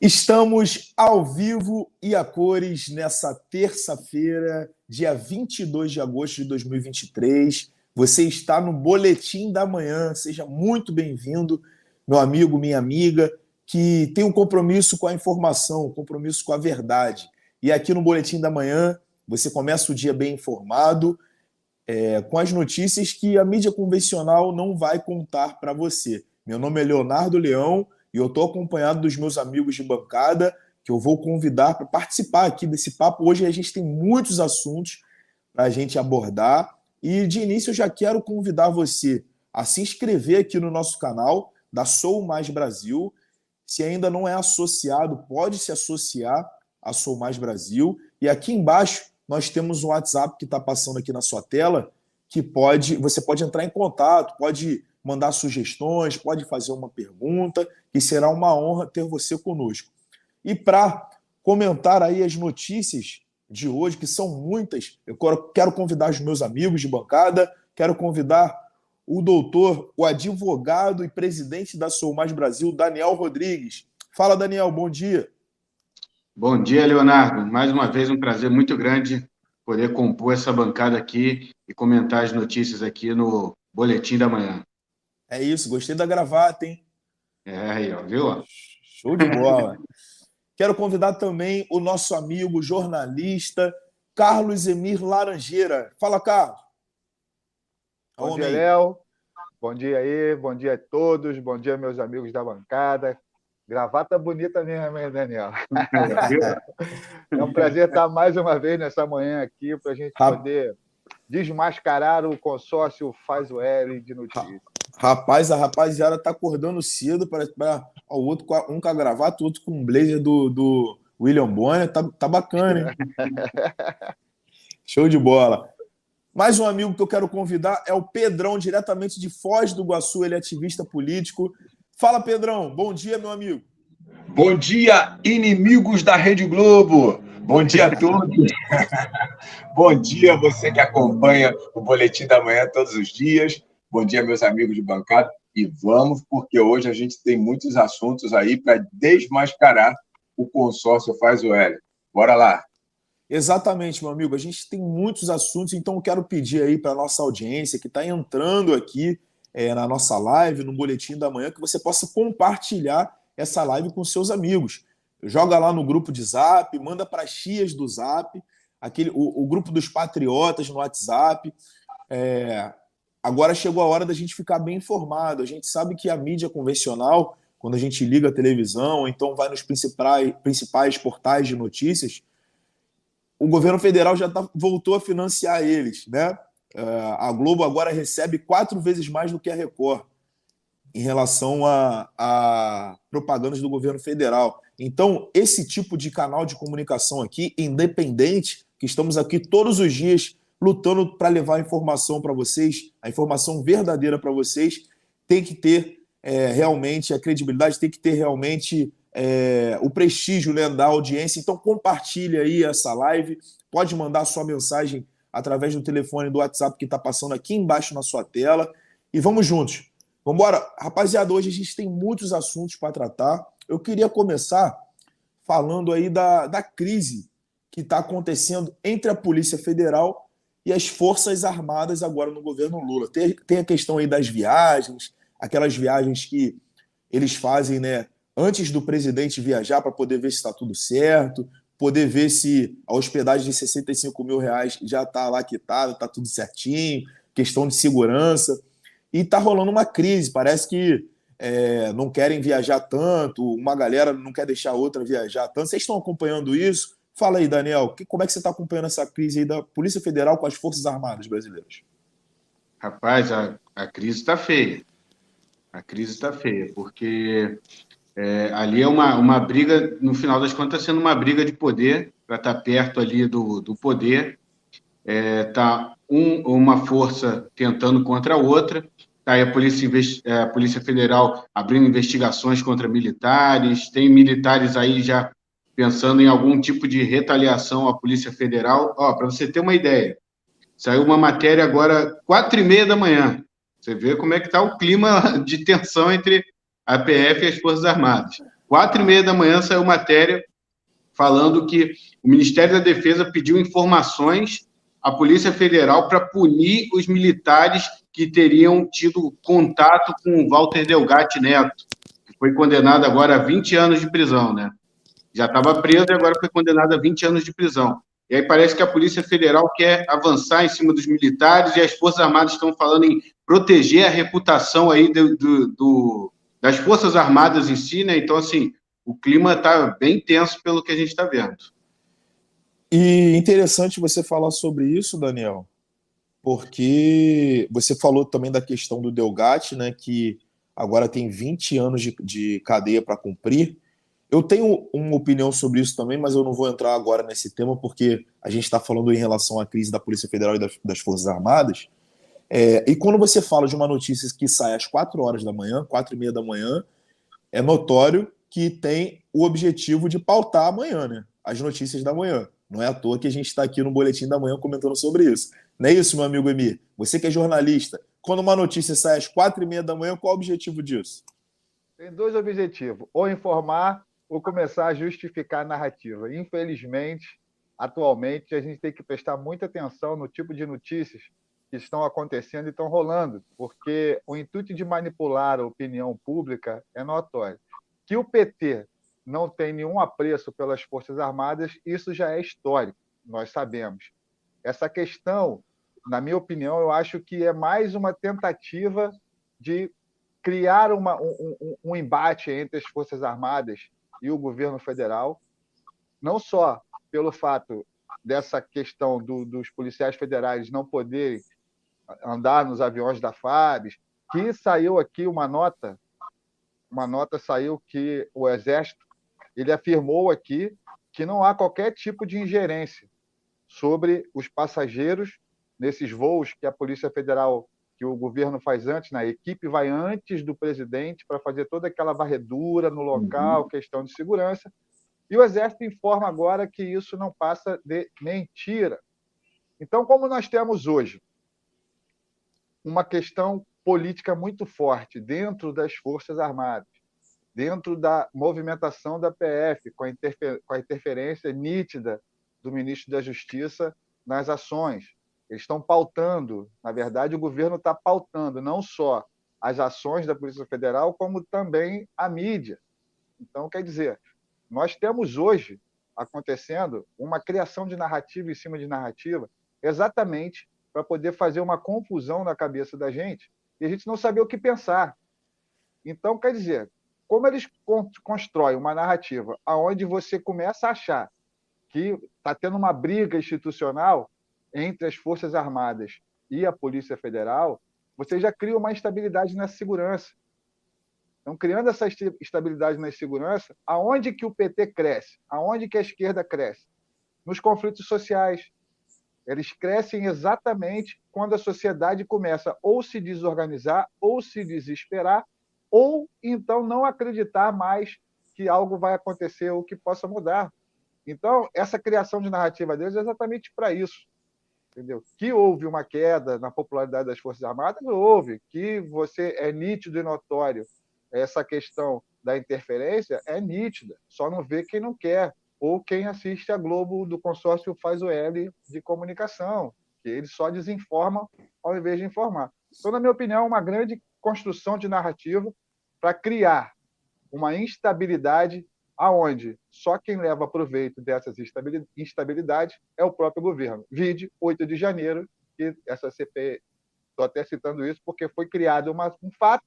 Estamos ao vivo e a cores nessa terça-feira, dia 22 de agosto de 2023. Você está no Boletim da Manhã. Seja muito bem-vindo, meu amigo, minha amiga, que tem um compromisso com a informação, um compromisso com a verdade. E aqui no Boletim da Manhã, você começa o dia bem informado, com as notícias que a mídia convencional não vai contar para você. Meu nome é Leonardo Leão e eu estou acompanhado dos meus amigos de bancada, que eu vou convidar para participar aqui desse papo. Hoje a gente tem muitos assuntos para a gente abordar. E de início eu já quero convidar você a se inscrever aqui no nosso canal da Sou Mais Brasil. Se ainda não é associado, pode se associar a Sou Mais Brasil. E aqui embaixo nós temos um WhatsApp que está passando aqui na sua tela, que você pode entrar em contato, pode mandar sugestões, pode fazer uma pergunta, que será uma honra ter você conosco. E para comentar aí as notícias de hoje, que são muitas, eu quero convidar os meus amigos de bancada, quero convidar o doutor, o advogado e presidente da Sou Mais Brasil, Daniel Rodrigues. Fala, Daniel, bom dia. Bom dia, Leonardo. Mais uma vez, um prazer muito grande poder compor essa bancada aqui e comentar as notícias aqui no Boletim da Manhã. É isso, gostei da gravata, hein? Aí, ó, viu? Show de bola. Quero convidar também o nosso amigo jornalista Carlos Emir Laranjeira. Fala, Carlos. Bom dia, Léo. Bom dia aí, bom dia a todos, bom dia, meus amigos da bancada. Gravata bonita mesmo, hein, Daniel? É um prazer estar mais uma vez nessa manhã aqui para a gente poder desmascarar o consórcio Faz o L de notícias. Rapaz, a rapaziada tá acordando cedo para o outro um com a gravata, o outro com um blazer do William Bonner. Tá bacana, hein? Show de bola. Mais um amigo que eu quero convidar é o Pedrão, diretamente de Foz do Iguaçu. Ele é ativista político. Fala, Pedrão. Bom dia, meu amigo. Bom dia, inimigos da Rede Globo. Bom dia a todos. Bom dia, você que acompanha o Boletim da Manhã todos os dias. Bom dia, meus amigos de bancada. E vamos, porque hoje a gente tem muitos assuntos aí para desmascarar o consórcio Faz o L. Bora lá. Exatamente, meu amigo. A gente tem muitos assuntos, então eu quero pedir aí para a nossa audiência que está entrando aqui na nossa live, no Boletim da Manhã, que você possa compartilhar essa live com seus amigos. Joga lá no grupo de Zap, manda para as tias do Zap, o grupo dos patriotas no WhatsApp. Agora chegou a hora da gente ficar bem informado. A gente sabe que a mídia convencional, quando a gente liga a televisão, ou então vai nos principais portais de notícias, o governo federal já voltou a financiar eles, né? A Globo agora recebe 4 vezes mais do que a Record em relação a propagandas do governo federal. Então, esse tipo de canal de comunicação aqui, independente, que estamos aqui todos os dias lutando para levar a informação para vocês, a informação verdadeira para vocês, tem que ter realmente a credibilidade, tem que ter realmente o prestígio, né, da audiência. Então, compartilhe aí essa live, pode mandar sua mensagem através do telefone do WhatsApp que está passando aqui embaixo na sua tela. E vamos juntos. Vamos embora. Rapaziada, hoje a gente tem muitos assuntos para tratar. Eu queria começar falando aí da crise que está acontecendo entre a Polícia Federal e as Forças Armadas agora no governo Lula. Tem a questão aí das viagens, aquelas viagens que eles fazem, né, antes do presidente viajar para poder ver se está tudo certo, poder ver se a hospedagem de R$65 mil já está lá quitada, está tudo certinho, questão de segurança. E está rolando uma crise, parece que não querem viajar tanto, uma galera não quer deixar a outra viajar tanto. Vocês estão acompanhando isso? Fala aí, Daniel, como é que você está acompanhando essa crise aí da Polícia Federal com as Forças Armadas brasileiras? Rapaz, a crise está feia. A crise está feia, porque ali é uma briga, no final das contas, sendo uma briga de poder, para estar perto ali do poder. Está uma força tentando contra a outra. Está aí a Polícia Federal abrindo investigações contra militares, tem militares aí já pensando em algum tipo de retaliação à Polícia Federal. Para você ter uma ideia, saiu uma matéria agora, 4h30 da manhã. Você vê como é que está o clima de tensão entre a PF e as Forças Armadas. 4h30 da manhã saiu matéria falando que o Ministério da Defesa pediu informações à Polícia Federal para punir os militares que teriam tido contato com o Walter Delgatti Neto, que foi condenado agora a 20 anos de prisão, né? Já estava preso e agora foi condenado a 20 anos de prisão. E aí parece que a Polícia Federal quer avançar em cima dos militares e as Forças Armadas estão falando em proteger a reputação aí das Forças Armadas em si, né? Então, assim, o clima está bem tenso pelo que a gente está vendo. E interessante você falar sobre isso, Daniel, porque você falou também da questão do Delgatti, né, que agora tem 20 anos de cadeia para cumprir. Eu tenho uma opinião sobre isso também, mas eu não vou entrar agora nesse tema, porque a gente está falando em relação à crise da Polícia Federal e das Forças Armadas. E quando você fala de uma notícia que sai às 4 horas da manhã, 4h30 da manhã, é notório que tem o objetivo de pautar amanhã, né? As notícias da manhã. Não é à toa que a gente está aqui no Boletim da Manhã comentando sobre isso. Não é isso, meu amigo Emir? Você que é jornalista, quando uma notícia sai às 4h30 da manhã, qual é o objetivo disso? Tem 2 objetivos: ou informar ou começar a justificar a narrativa. Infelizmente, atualmente, a gente tem que prestar muita atenção no tipo de notícias que estão acontecendo e estão rolando, porque o intuito de manipular a opinião pública é notório. Que o PT não tem nenhum apreço pelas Forças Armadas, isso já é histórico, nós sabemos. Essa questão, na minha opinião, eu acho que é mais uma tentativa de criar um embate entre as Forças Armadas e o governo federal, não só pelo fato dessa questão dos policiais federais não poderem andar nos aviões da FAB, que saiu aqui uma nota saiu que o Exército ele afirmou aqui que não há qualquer tipo de ingerência sobre os passageiros nesses voos que a Polícia Federal, que o governo faz antes, a equipe vai antes do presidente para fazer toda aquela varredura no local, questão de segurança, e o Exército informa agora que isso não passa de mentira. Então, como nós temos hoje uma questão política muito forte dentro das Forças Armadas, dentro da movimentação da PF, com a interferência nítida do ministro da Justiça nas ações. Eles estão pautando, na verdade, o governo está pautando não só as ações da Polícia Federal, como também a mídia. Então, quer dizer, nós temos hoje acontecendo uma criação de narrativa em cima de narrativa, exatamente para poder fazer uma confusão na cabeça da gente e a gente não saber o que pensar. Então, quer dizer, como eles constroem uma narrativa onde você começa a achar que está tendo uma briga institucional entre as Forças Armadas e a Polícia Federal, você já cria uma instabilidade na segurança. Então, criando essa estabilidade na segurança, aonde que o PT cresce? Aonde que a esquerda cresce? Nos conflitos sociais. Eles crescem exatamente quando a sociedade começa ou se desorganizar, ou se desesperar, ou então não acreditar mais que algo vai acontecer ou que possa mudar. Então, essa criação de narrativa deles é exatamente para isso. Entendeu? Que houve uma queda na popularidade das Forças Armadas, houve. Que você é nítido e notório. Essa questão da interferência é nítida, só não vê quem não quer, ou quem assiste a Globo do consórcio Faz o L de comunicação, que eles só desinformam ao invés de informar. Então, na minha opinião, é uma grande construção de narrativa para criar uma instabilidade aonde só quem leva proveito dessas instabilidades é o próprio governo. Vide 8 de janeiro, que essa CPI, estou até citando isso, porque foi criado um fato,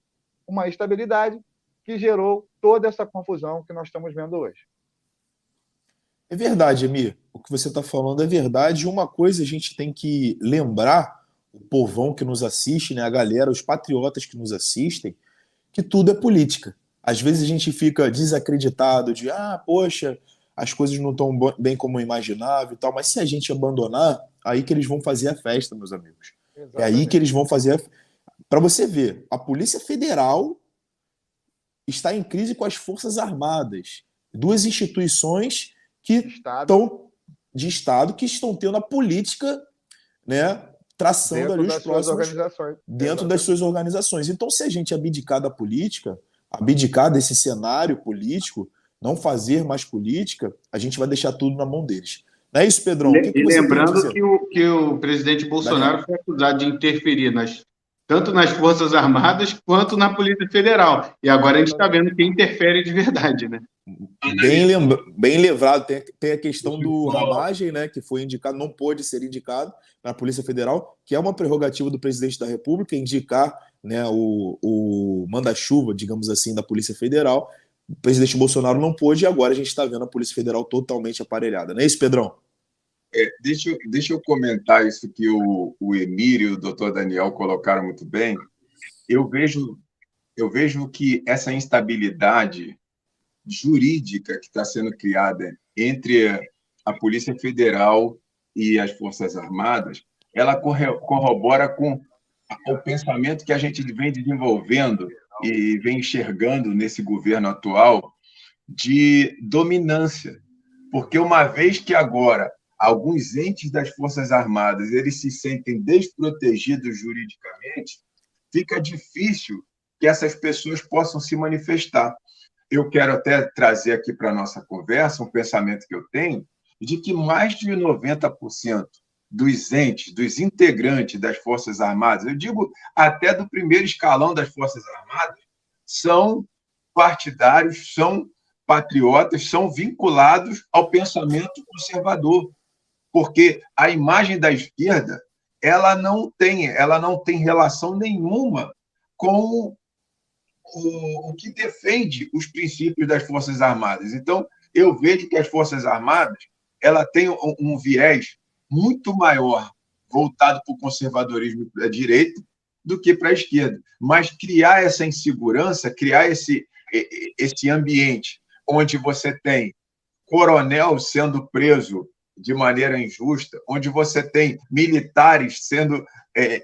uma instabilidade que gerou toda essa confusão que nós estamos vendo hoje. É verdade, Emir. O que você está falando é verdade. E uma coisa a gente tem que lembrar, o povão que nos assiste, né, a galera, os patriotas que nos assistem, que tudo é política. Às vezes a gente fica desacreditado de, poxa, as coisas não estão bem como eu imaginava e tal, mas se a gente abandonar, aí que eles vão fazer a festa, meus amigos. Exatamente. É aí que eles vão fazer Para você ver, a Polícia Federal está em crise com as Forças Armadas. 2 instituições que estão de Estado que estão tendo a política, né, traçando ali os próximos dentro das suas organizações. Então, se a gente abdicar da política, abdicar desse cenário político, não fazer mais política, a gente vai deixar tudo na mão deles. Não é isso, Pedrão? O que você lembrando tem a dizer? Que o presidente Bolsonaro Daniel. foi acusado de interferir tanto nas Forças Armadas quanto na Polícia Federal. E agora a gente está vendo quem interfere de verdade, né? Bem lembrado, tem a questão do Ramagem, né, que foi indicado, não pôde ser indicado na Polícia Federal, que é uma prerrogativa do presidente da República, indicar, né, o manda-chuva, digamos assim, da Polícia Federal. O presidente Bolsonaro não pôde e agora a gente está vendo a Polícia Federal totalmente aparelhada. Não é isso, Pedrão? Deixa eu comentar isso que o Emílio e o doutor Daniel colocaram muito bem. Eu vejo que essa instabilidade jurídica que está sendo criada entre a Polícia Federal e as Forças Armadas, ela corrobora com o pensamento que a gente vem desenvolvendo e vem enxergando nesse governo atual de dominância. Porque uma vez que agora alguns entes das Forças Armadas eles se sentem desprotegidos juridicamente, fica difícil que essas pessoas possam se manifestar. Eu quero até trazer aqui para a nossa conversa um pensamento que eu tenho de que mais de 90% dos entes, dos integrantes das Forças Armadas, eu digo até do primeiro escalão das Forças Armadas, são partidários, são patriotas, são vinculados ao pensamento conservador, porque a imagem da esquerda ela não tem relação nenhuma com o que defende os princípios das Forças Armadas. Então, eu vejo que as Forças Armadas ela tem um viés muito maior voltado para o conservadorismo da direita do que para a esquerda. Mas criar essa insegurança, criar esse ambiente onde você tem coronel sendo preso de maneira injusta, onde você tem militares sendo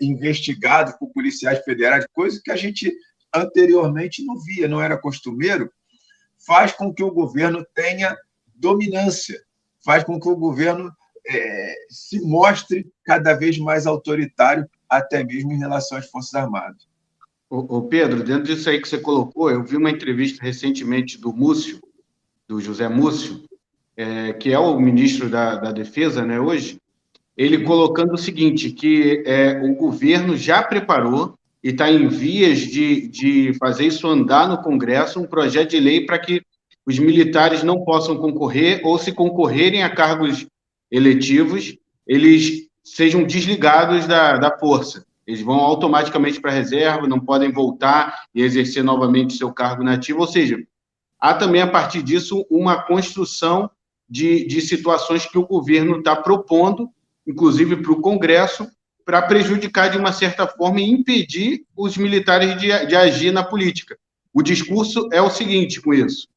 investigados por policiais federais, coisa que a gente anteriormente não via, não era costumeiro, faz com que o governo tenha dominância, faz com que o governo se mostre cada vez mais autoritário, até mesmo em relação às Forças Armadas. Ô Pedro, dentro disso aí que você colocou, eu vi uma entrevista recentemente do Múcio, do José Múcio, que é o ministro da Defesa, né, hoje, ele colocando o seguinte, que o governo já preparou e está em vias de fazer isso andar no Congresso, um projeto de lei para que os militares não possam concorrer, ou se concorrerem a cargos eletivos, eles sejam desligados da força. Eles vão automaticamente para a reserva, não podem voltar e exercer novamente seu cargo nativo, ou seja, há também, a partir disso, uma construção de situações que o governo está propondo, inclusive para o Congresso, para prejudicar de uma certa forma e impedir os militares de agir na política. O discurso é o seguinte com isso.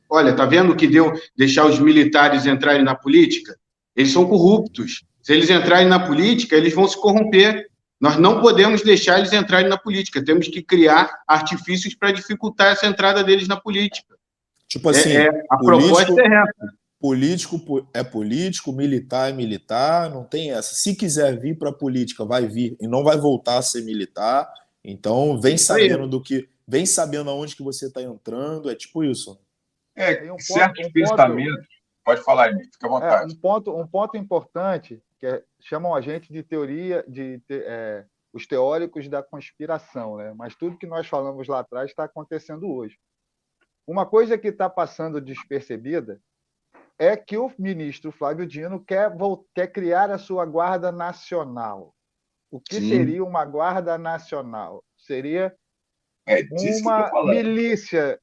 Olha, tá vendo o que deu deixar os militares entrarem na política? Eles são corruptos. Se eles entrarem na política, eles vão se corromper. Nós não podemos deixar eles entrarem na política. Temos que criar artifícios para dificultar essa entrada deles na política. Tipo assim, a proposta é essa. Político é político, militar é militar, não tem essa. Se quiser vir para a política, vai vir e não vai voltar a ser militar. Então, vem sabendo aonde que você está entrando, é tipo isso. Certos pensamentos. Pode falar, Emílio, fica à vontade. Um ponto importante, que chamam a gente de teoria, os teóricos da conspiração, né? Mas tudo que nós falamos lá atrás está acontecendo hoje. Uma coisa que está passando despercebida é que o ministro Flávio Dino quer criar a sua Guarda Nacional. O que seria uma Guarda Nacional? Seria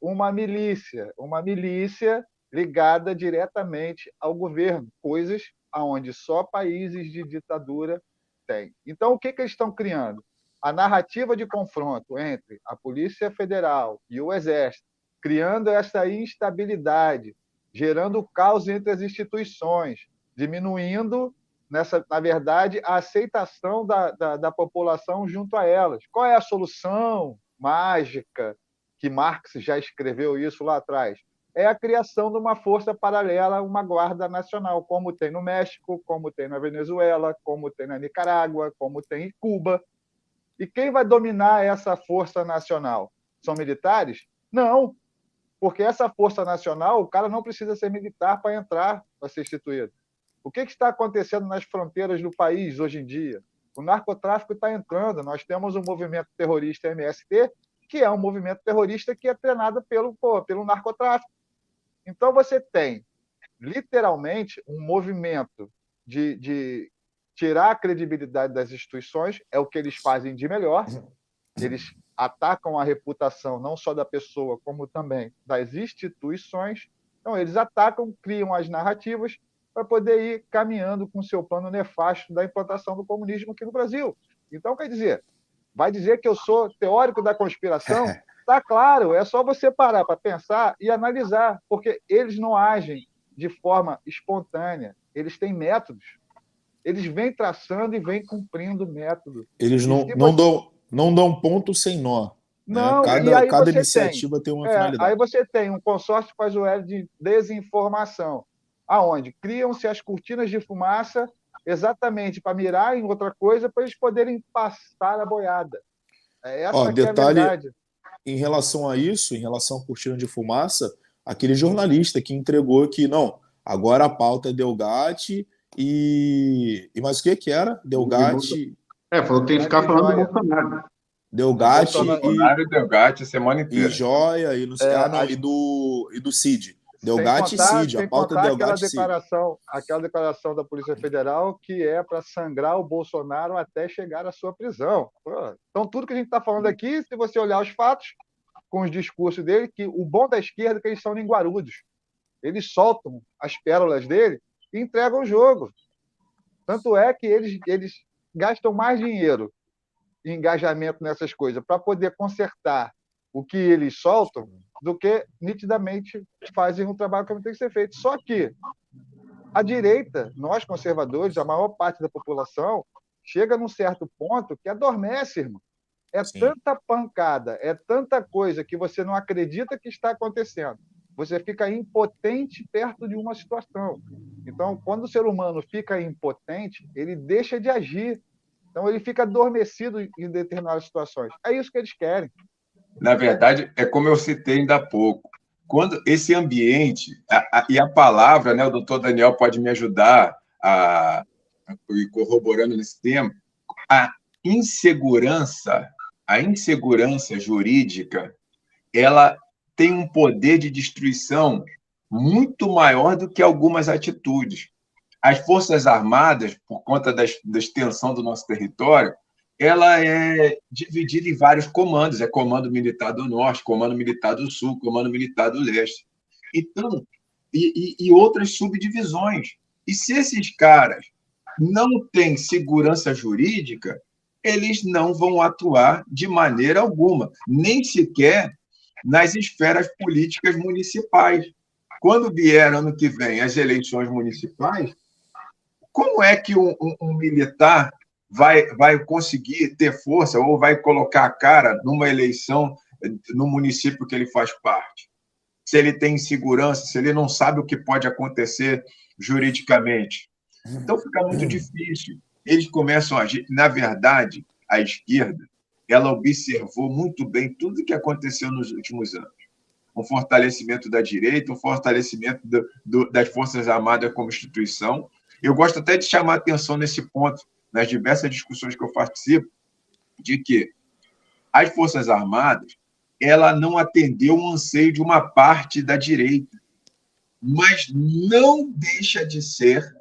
uma milícia ligada diretamente ao governo, coisas onde só países de ditadura têm. Então, o que eles estão criando? A narrativa de confronto entre a Polícia Federal e o Exército, criando essa instabilidade, gerando caos entre as instituições, diminuindo, na verdade, a aceitação da população junto a elas. Qual é a solução mágica, que Marx já escreveu isso lá atrás? É a criação de uma força paralela, uma Guarda Nacional, como tem no México, como tem na Venezuela, como tem na Nicarágua, como tem em Cuba. E quem vai dominar essa força nacional? São militares? Não. Porque essa Força Nacional, o cara não precisa ser militar para entrar, para ser instituído. O que está acontecendo nas fronteiras do país hoje em dia? O narcotráfico está entrando. Nós temos um movimento terrorista MST, que é um movimento terrorista que é treinado pelo narcotráfico. Então, você tem, literalmente, um movimento de tirar a credibilidade das instituições, é o que eles fazem de melhor. Eles atacam a reputação não só da pessoa, como também das instituições. Então, eles atacam, criam as narrativas para poder ir caminhando com o seu plano nefasto da implantação do comunismo aqui no Brasil. Então, quer dizer, vai dizer que eu sou teórico da conspiração? Está claro, é só você parar para pensar e analisar, porque eles não agem de forma espontânea, eles têm métodos. Eles vêm traçando e vêm cumprindo método. Eles não dão ponto sem nó. Não, né? e aí cada você iniciativa tem uma finalidade. Aí você tem um consórcio que faz o L de desinformação, aonde criam-se as cortinas de fumaça exatamente para mirar em outra coisa, para eles poderem passar a boiada. Essa detalhe, é a verdade. Em relação a isso, em relação à cortina de fumaça, aquele jornalista que entregou que, não, agora a pauta é Delgatti mas o que era? Delgatti... falou que tem que ficar falando do Bolsonaro. Delgatti e Delgatti a semana inteira. E Joia, e não sei, e do Cid. Delgatti e Cid, a pauta Delgatti e Cid. Aquela declaração da Polícia Federal que é para sangrar o Bolsonaro até chegar à sua prisão. Então, tudo que a gente está falando aqui, se você olhar os fatos, com os discursos dele, que o bom da esquerda é que eles são linguarudos. Eles soltam as pérolas dele e entregam o jogo. Tanto é que eles gastam mais dinheiro em engajamento nessas coisas para poder consertar o que eles soltam do que nitidamente fazem um trabalho que tem que ser feito. Só que a direita, nós conservadores, a maior parte da população, chega num certo ponto que adormece, irmão. Sim. Tanta pancada, é tanta coisa que você não acredita que está acontecendo. Você fica impotente perto de uma situação. Então, quando o ser humano fica impotente, ele deixa de agir. Então, ele fica adormecido em determinadas situações. É isso que eles querem. Na verdade, é como eu citei ainda há pouco. Quando esse ambiente, e a palavra, né, o doutor Daniel pode me ajudar corroborando nesse tema, a insegurança jurídica, ela tem um poder de destruição muito maior do que algumas atitudes. As Forças Armadas, por conta da extensão do nosso território, ela é dividida em vários comandos. É Comando Militar do Norte, Comando Militar do Sul, Comando Militar do Leste. Então, e outras subdivisões. E se esses caras não têm segurança jurídica, eles não vão atuar de maneira alguma, nem sequer nas esferas políticas municipais. Quando vier ano que vem as eleições municipais, como é que um militar vai conseguir ter força ou vai colocar a cara numa eleição no município que ele faz parte? Se ele tem insegurança, se ele não sabe o que pode acontecer juridicamente. Então, fica muito difícil. Eles começam a agir. Na verdade, a esquerda, ela observou muito bem tudo o que aconteceu nos últimos anos. Um fortalecimento da direita, um fortalecimento das Forças Armadas como instituição. Eu gosto até de chamar a atenção nesse ponto, nas diversas discussões que eu participo, de que as Forças Armadas, ela não atendeu o anseio de uma parte da direita, mas não deixa de ser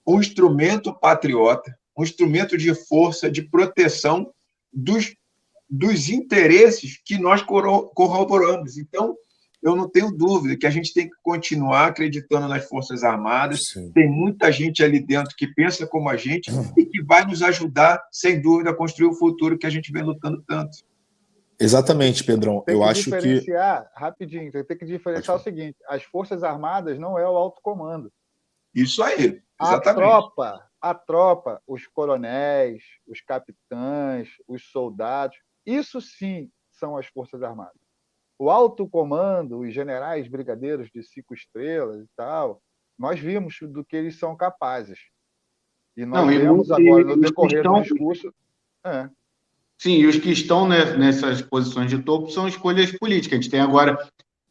um instrumento patriota, um instrumento de força, de proteção dos interesses que nós corroboramos. Então, eu não tenho dúvida que a gente tem que continuar acreditando nas Forças Armadas. Sim. Tem muita gente ali dentro que pensa como a gente e que vai nos ajudar, sem dúvida, a construir o futuro que a gente vem lutando tanto. Exatamente, Pedrão. Eu acho que... Rapidinho, tem que diferenciar o seguinte: as Forças Armadas não é o alto comando. Isso aí, exatamente. A tropa, os coronéis, os capitães, os soldados, isso sim são as Forças Armadas. O alto comando, os generais brigadeiros de 5 estrelas e tal, nós vimos do que eles são capazes. E nós vemos agora, no decorrer do discurso... Sim, e os que estão nessas posições de topo são escolhas políticas. A gente tem agora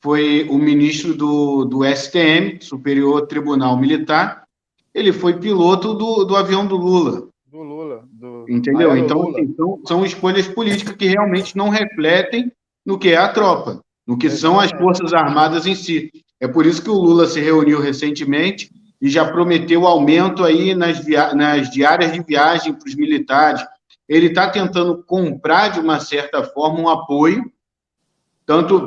foi o ministro do STM, Superior Tribunal Militar. Ele foi piloto do avião do Lula. Do Lula. Entendeu? Então, assim, são escolhas políticas que realmente não refletem no que é a tropa, no que são as Forças Armadas em si. É por isso que o Lula se reuniu recentemente e já prometeu aumento aí nas diárias de viagem para os militares. Ele está tentando comprar, de uma certa forma, um apoio,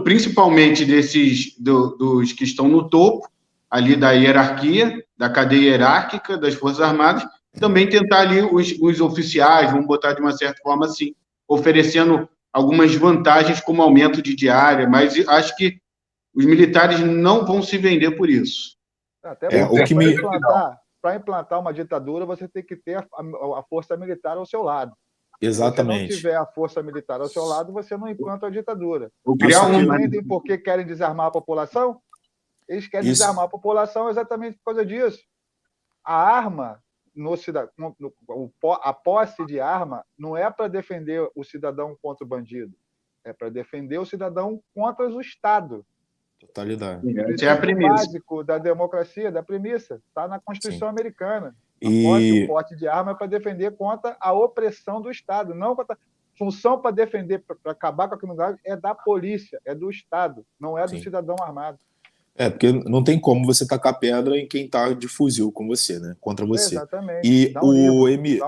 principalmente dos que estão no topo, ali da hierarquia, da cadeia hierárquica das Forças Armadas, também tentar ali os oficiais, vamos botar de uma certa forma assim, oferecendo algumas vantagens como aumento de diária, mas acho que os militares não vão se vender por isso. Até para implantar uma ditadura, você tem que ter a força militar ao seu lado. Exatamente. Se você não tiver a força militar ao seu lado, você não implanta a ditadura. Eles entendem por que querem desarmar a população? Eles querem desarmar a população exatamente por causa disso. A arma, a posse de arma, não é para defender o cidadão contra o bandido. É para defender o cidadão contra o Estado. Totalidade. Essa é a premissa. Básico da democracia, da premissa. Está na Constituição americana. E o porte de arma é para defender contra a opressão do Estado. Não função para defender, para acabar com a criminalidade, é da polícia, é do Estado, não é do cidadão armado. Porque não tem como você tacar pedra em quem está de fuzil com você, né? Contra você. Exatamente. E o Emi,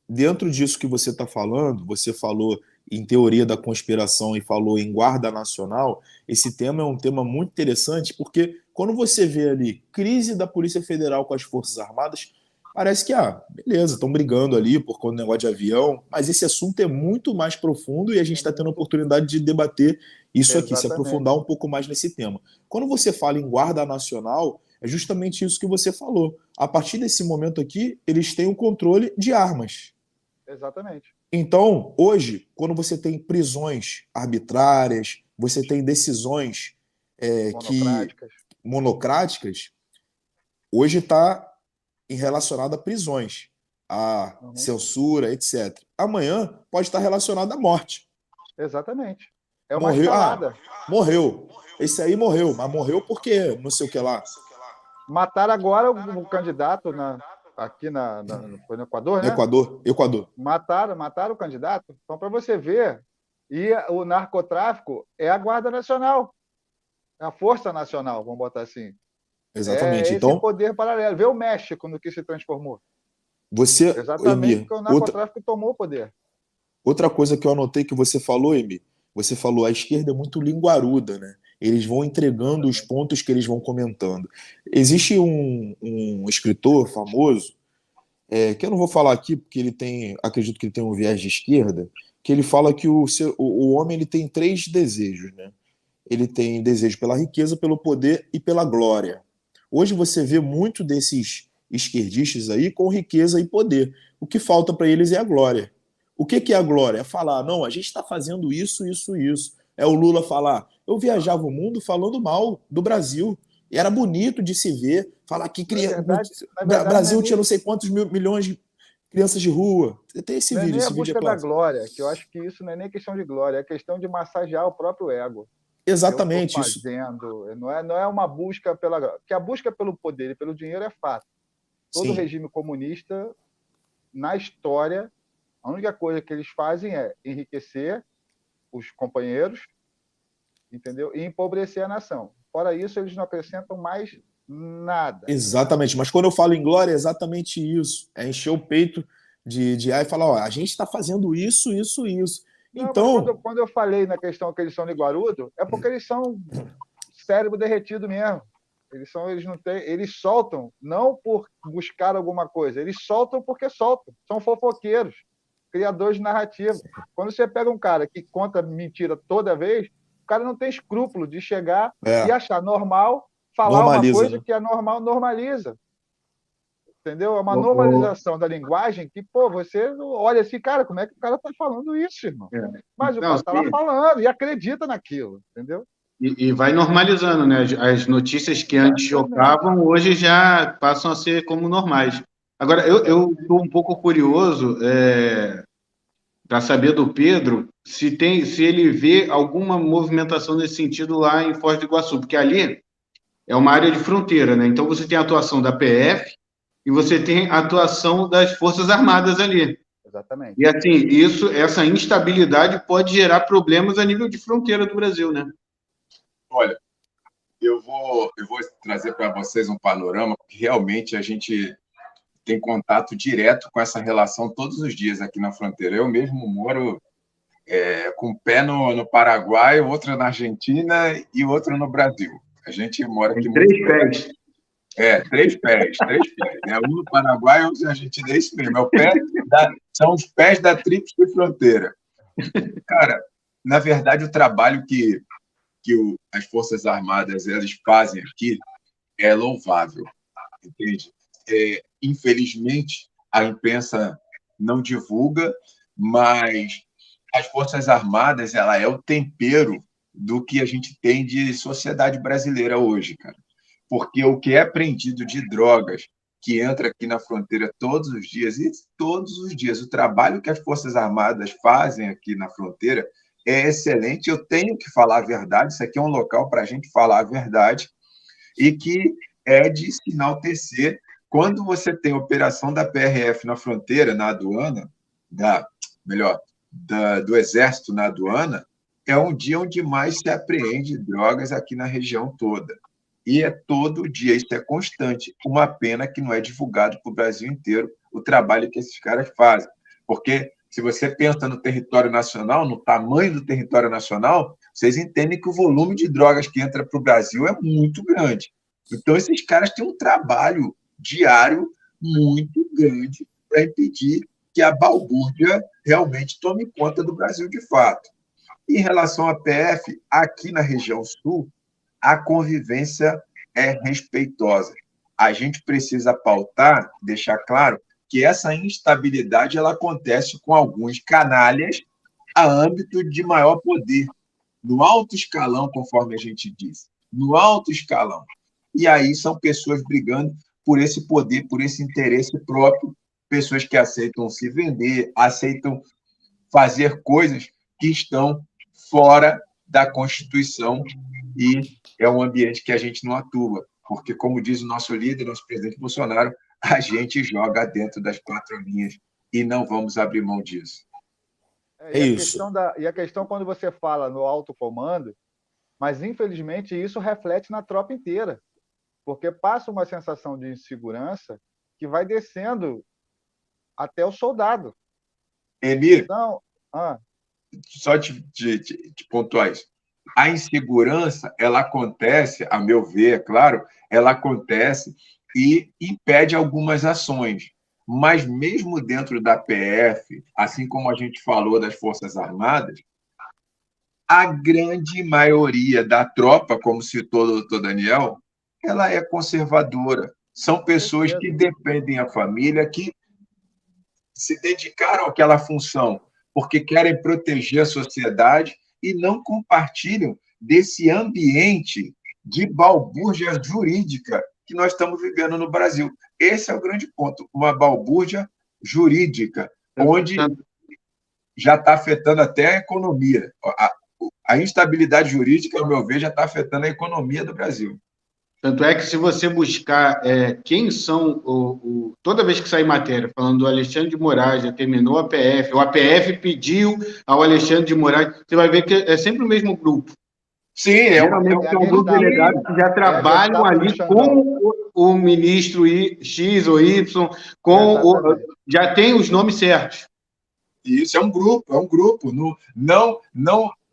dentro disso que você está falando, você falou em teoria da conspiração e falou em guarda nacional. Esse tema é um tema muito interessante, porque quando você vê ali crise da Polícia Federal com as Forças Armadas, parece que, beleza, estão brigando ali por conta do negócio de avião, mas esse assunto é muito mais profundo e a gente está tendo a oportunidade de debater isso aqui, se aprofundar um pouco mais nesse tema. Quando você fala em guarda nacional, é justamente isso que você falou. A partir desse momento aqui, eles têm o controle de armas. Exatamente. Então, hoje, quando você tem prisões arbitrárias, você tem decisões monocráticas, hoje está relacionado a prisões, a censura, etc. Amanhã pode estar relacionado à morte. Exatamente. É uma escalada. Morreu. Esse aí morreu, mas morreu porque não sei o que lá. Mataram agora o candidato aqui foi no Equador, né? Equador. Mataram o candidato. Então, para você ver, e o narcotráfico é a Guarda Nacional, é a Força Nacional, vamos botar assim. Exatamente. É esse poder paralelo. Vê o México no que se transformou. Exatamente porque o narcotráfico tomou o poder. Outra coisa que eu anotei que você falou, Emi, você falou, a esquerda é muito linguaruda, né? Eles vão entregando os pontos que eles vão comentando. Existe um escritor famoso, que eu não vou falar aqui, porque acredito que ele tem um viés de esquerda, que ele fala que o homem ele tem 3 desejos, né? Ele tem desejo pela riqueza, pelo poder e pela glória. Hoje você vê muito desses esquerdistas aí com riqueza e poder. O que falta para eles é a glória. O que é a glória? É falar, não, a gente está fazendo isso, isso, isso. É o Lula falar, eu viajava o mundo falando mal do Brasil. E era bonito de se ver, falar que Brasil tinha não sei quantos milhões de crianças de rua. Tem esse vídeo. Não é nem a busca da glória, que eu acho que isso não é nem questão de glória, é questão de massagear o próprio ego. Exatamente isso. Não é uma busca pela glória. Porque a busca pelo poder e pelo dinheiro é fato. Todo regime comunista, na história, a única coisa que eles fazem é enriquecer os companheiros, entendeu? E empobrecer a nação. Fora isso, eles não acrescentam mais nada. Exatamente. Mas quando eu falo em glória, é exatamente isso. É encher o peito de ar e falar, a gente está fazendo isso, isso, isso. Não, então, quando eu falei na questão que eles são linguarudo, é porque eles são cérebro derretido mesmo. Eles soltam não por buscar alguma coisa, eles soltam porque soltam. São fofoqueiros, criadores de narrativa. Quando você pega um cara que conta mentira toda vez, o cara não tem escrúpulo de chegar e achar normal falar normaliza, uma coisa, né? Que é normal, normaliza. Entendeu? É uma normalização da linguagem que, você olha assim, cara, como é que o cara está falando isso, irmão? Mas o cara está lá falando e acredita naquilo, entendeu? E vai normalizando, né? As notícias que antes chocavam, hoje já passam a ser como normais. Agora, eu estou um pouco curioso, para saber do Pedro se ele vê alguma movimentação nesse sentido lá em Foz do Iguaçu, porque ali é uma área de fronteira, né? Então você tem a atuação da PF e você tem a atuação das Forças Armadas ali. Exatamente. E assim, essa instabilidade pode gerar problemas a nível de fronteira do Brasil, né? Olha, eu vou trazer para vocês um panorama, porque realmente a gente tem contato direto com essa relação todos os dias aqui na fronteira. Eu mesmo moro com um pé no Paraguai, outro na Argentina e outro no Brasil. A gente mora aqui muito... 3 pés. 3 pés. Né? Um no Paraguai, outro na Argentina. É isso mesmo. São os pés da tríplice fronteira. Cara, na verdade, o trabalho que as Forças Armadas elas fazem aqui é louvável, entende? Infelizmente, a imprensa não divulga, mas as Forças Armadas ela é o tempero do que a gente tem de sociedade brasileira hoje, cara. Porque o que é apreendido de drogas que entra aqui na fronteira todos os dias, o trabalho que as Forças Armadas fazem aqui na fronteira é excelente. Eu tenho que falar a verdade, isso aqui é um local para a gente falar a verdade, e que é de se enaltecer quando você tem a operação da PRF na fronteira, na aduana, do Exército na aduana, é um dia onde mais se apreende drogas aqui na região toda. E é todo dia, isso é constante. Uma pena que não é divulgado para o Brasil inteiro o trabalho que esses caras fazem. Porque se você pensa no território nacional, no tamanho do território nacional, vocês entendem que o volume de drogas que entra para o Brasil é muito grande. Então, esses caras têm um trabalho diário muito grande para impedir que a balbúrdia realmente tome conta do Brasil de fato. Em relação à PF, aqui na região sul, a convivência é respeitosa. A gente precisa pautar, deixar claro, que essa instabilidade ela acontece com alguns canalhas a âmbito de maior poder, no alto escalão, conforme a gente diz, no alto escalão. E aí são pessoas brigando por esse poder, por esse interesse próprio, pessoas que aceitam se vender, aceitam fazer coisas que estão fora da Constituição, e é um ambiente que a gente não atua, porque, como diz o nosso líder, nosso presidente Bolsonaro, a gente joga dentro das 4 linhas e não vamos abrir mão disso. E a questão quando você fala no alto comando, mas infelizmente isso reflete na tropa inteira, porque passa uma sensação de insegurança que vai descendo até o soldado. Emir, então, só te pontuar isso. A insegurança, ela acontece, a meu ver, é claro, ela acontece e impede algumas ações. Mas mesmo dentro da PF, assim como a gente falou das Forças Armadas, a grande maioria da tropa, como citou o doutor Daniel, ela é conservadora. São pessoas que defendem a família, que se dedicaram àquela função porque querem proteger a sociedade e não compartilham desse ambiente de balbúrdia jurídica que nós estamos vivendo no Brasil. Esse é o grande ponto, uma balbúrdia jurídica, onde já está afetando até a economia. A instabilidade jurídica, ao meu ver, já está afetando a economia do Brasil. Tanto é que, se você buscar quem são, toda vez que sai matéria falando do Alexandre de Moraes, já terminou a PF, ou a PF pediu ao Alexandre de Moraes, você vai ver que é sempre o mesmo grupo. Sim, geralmente são alguns delegados que já trabalham ali com o ministro X ou Y, já tem os nomes certos. Isso é um grupo.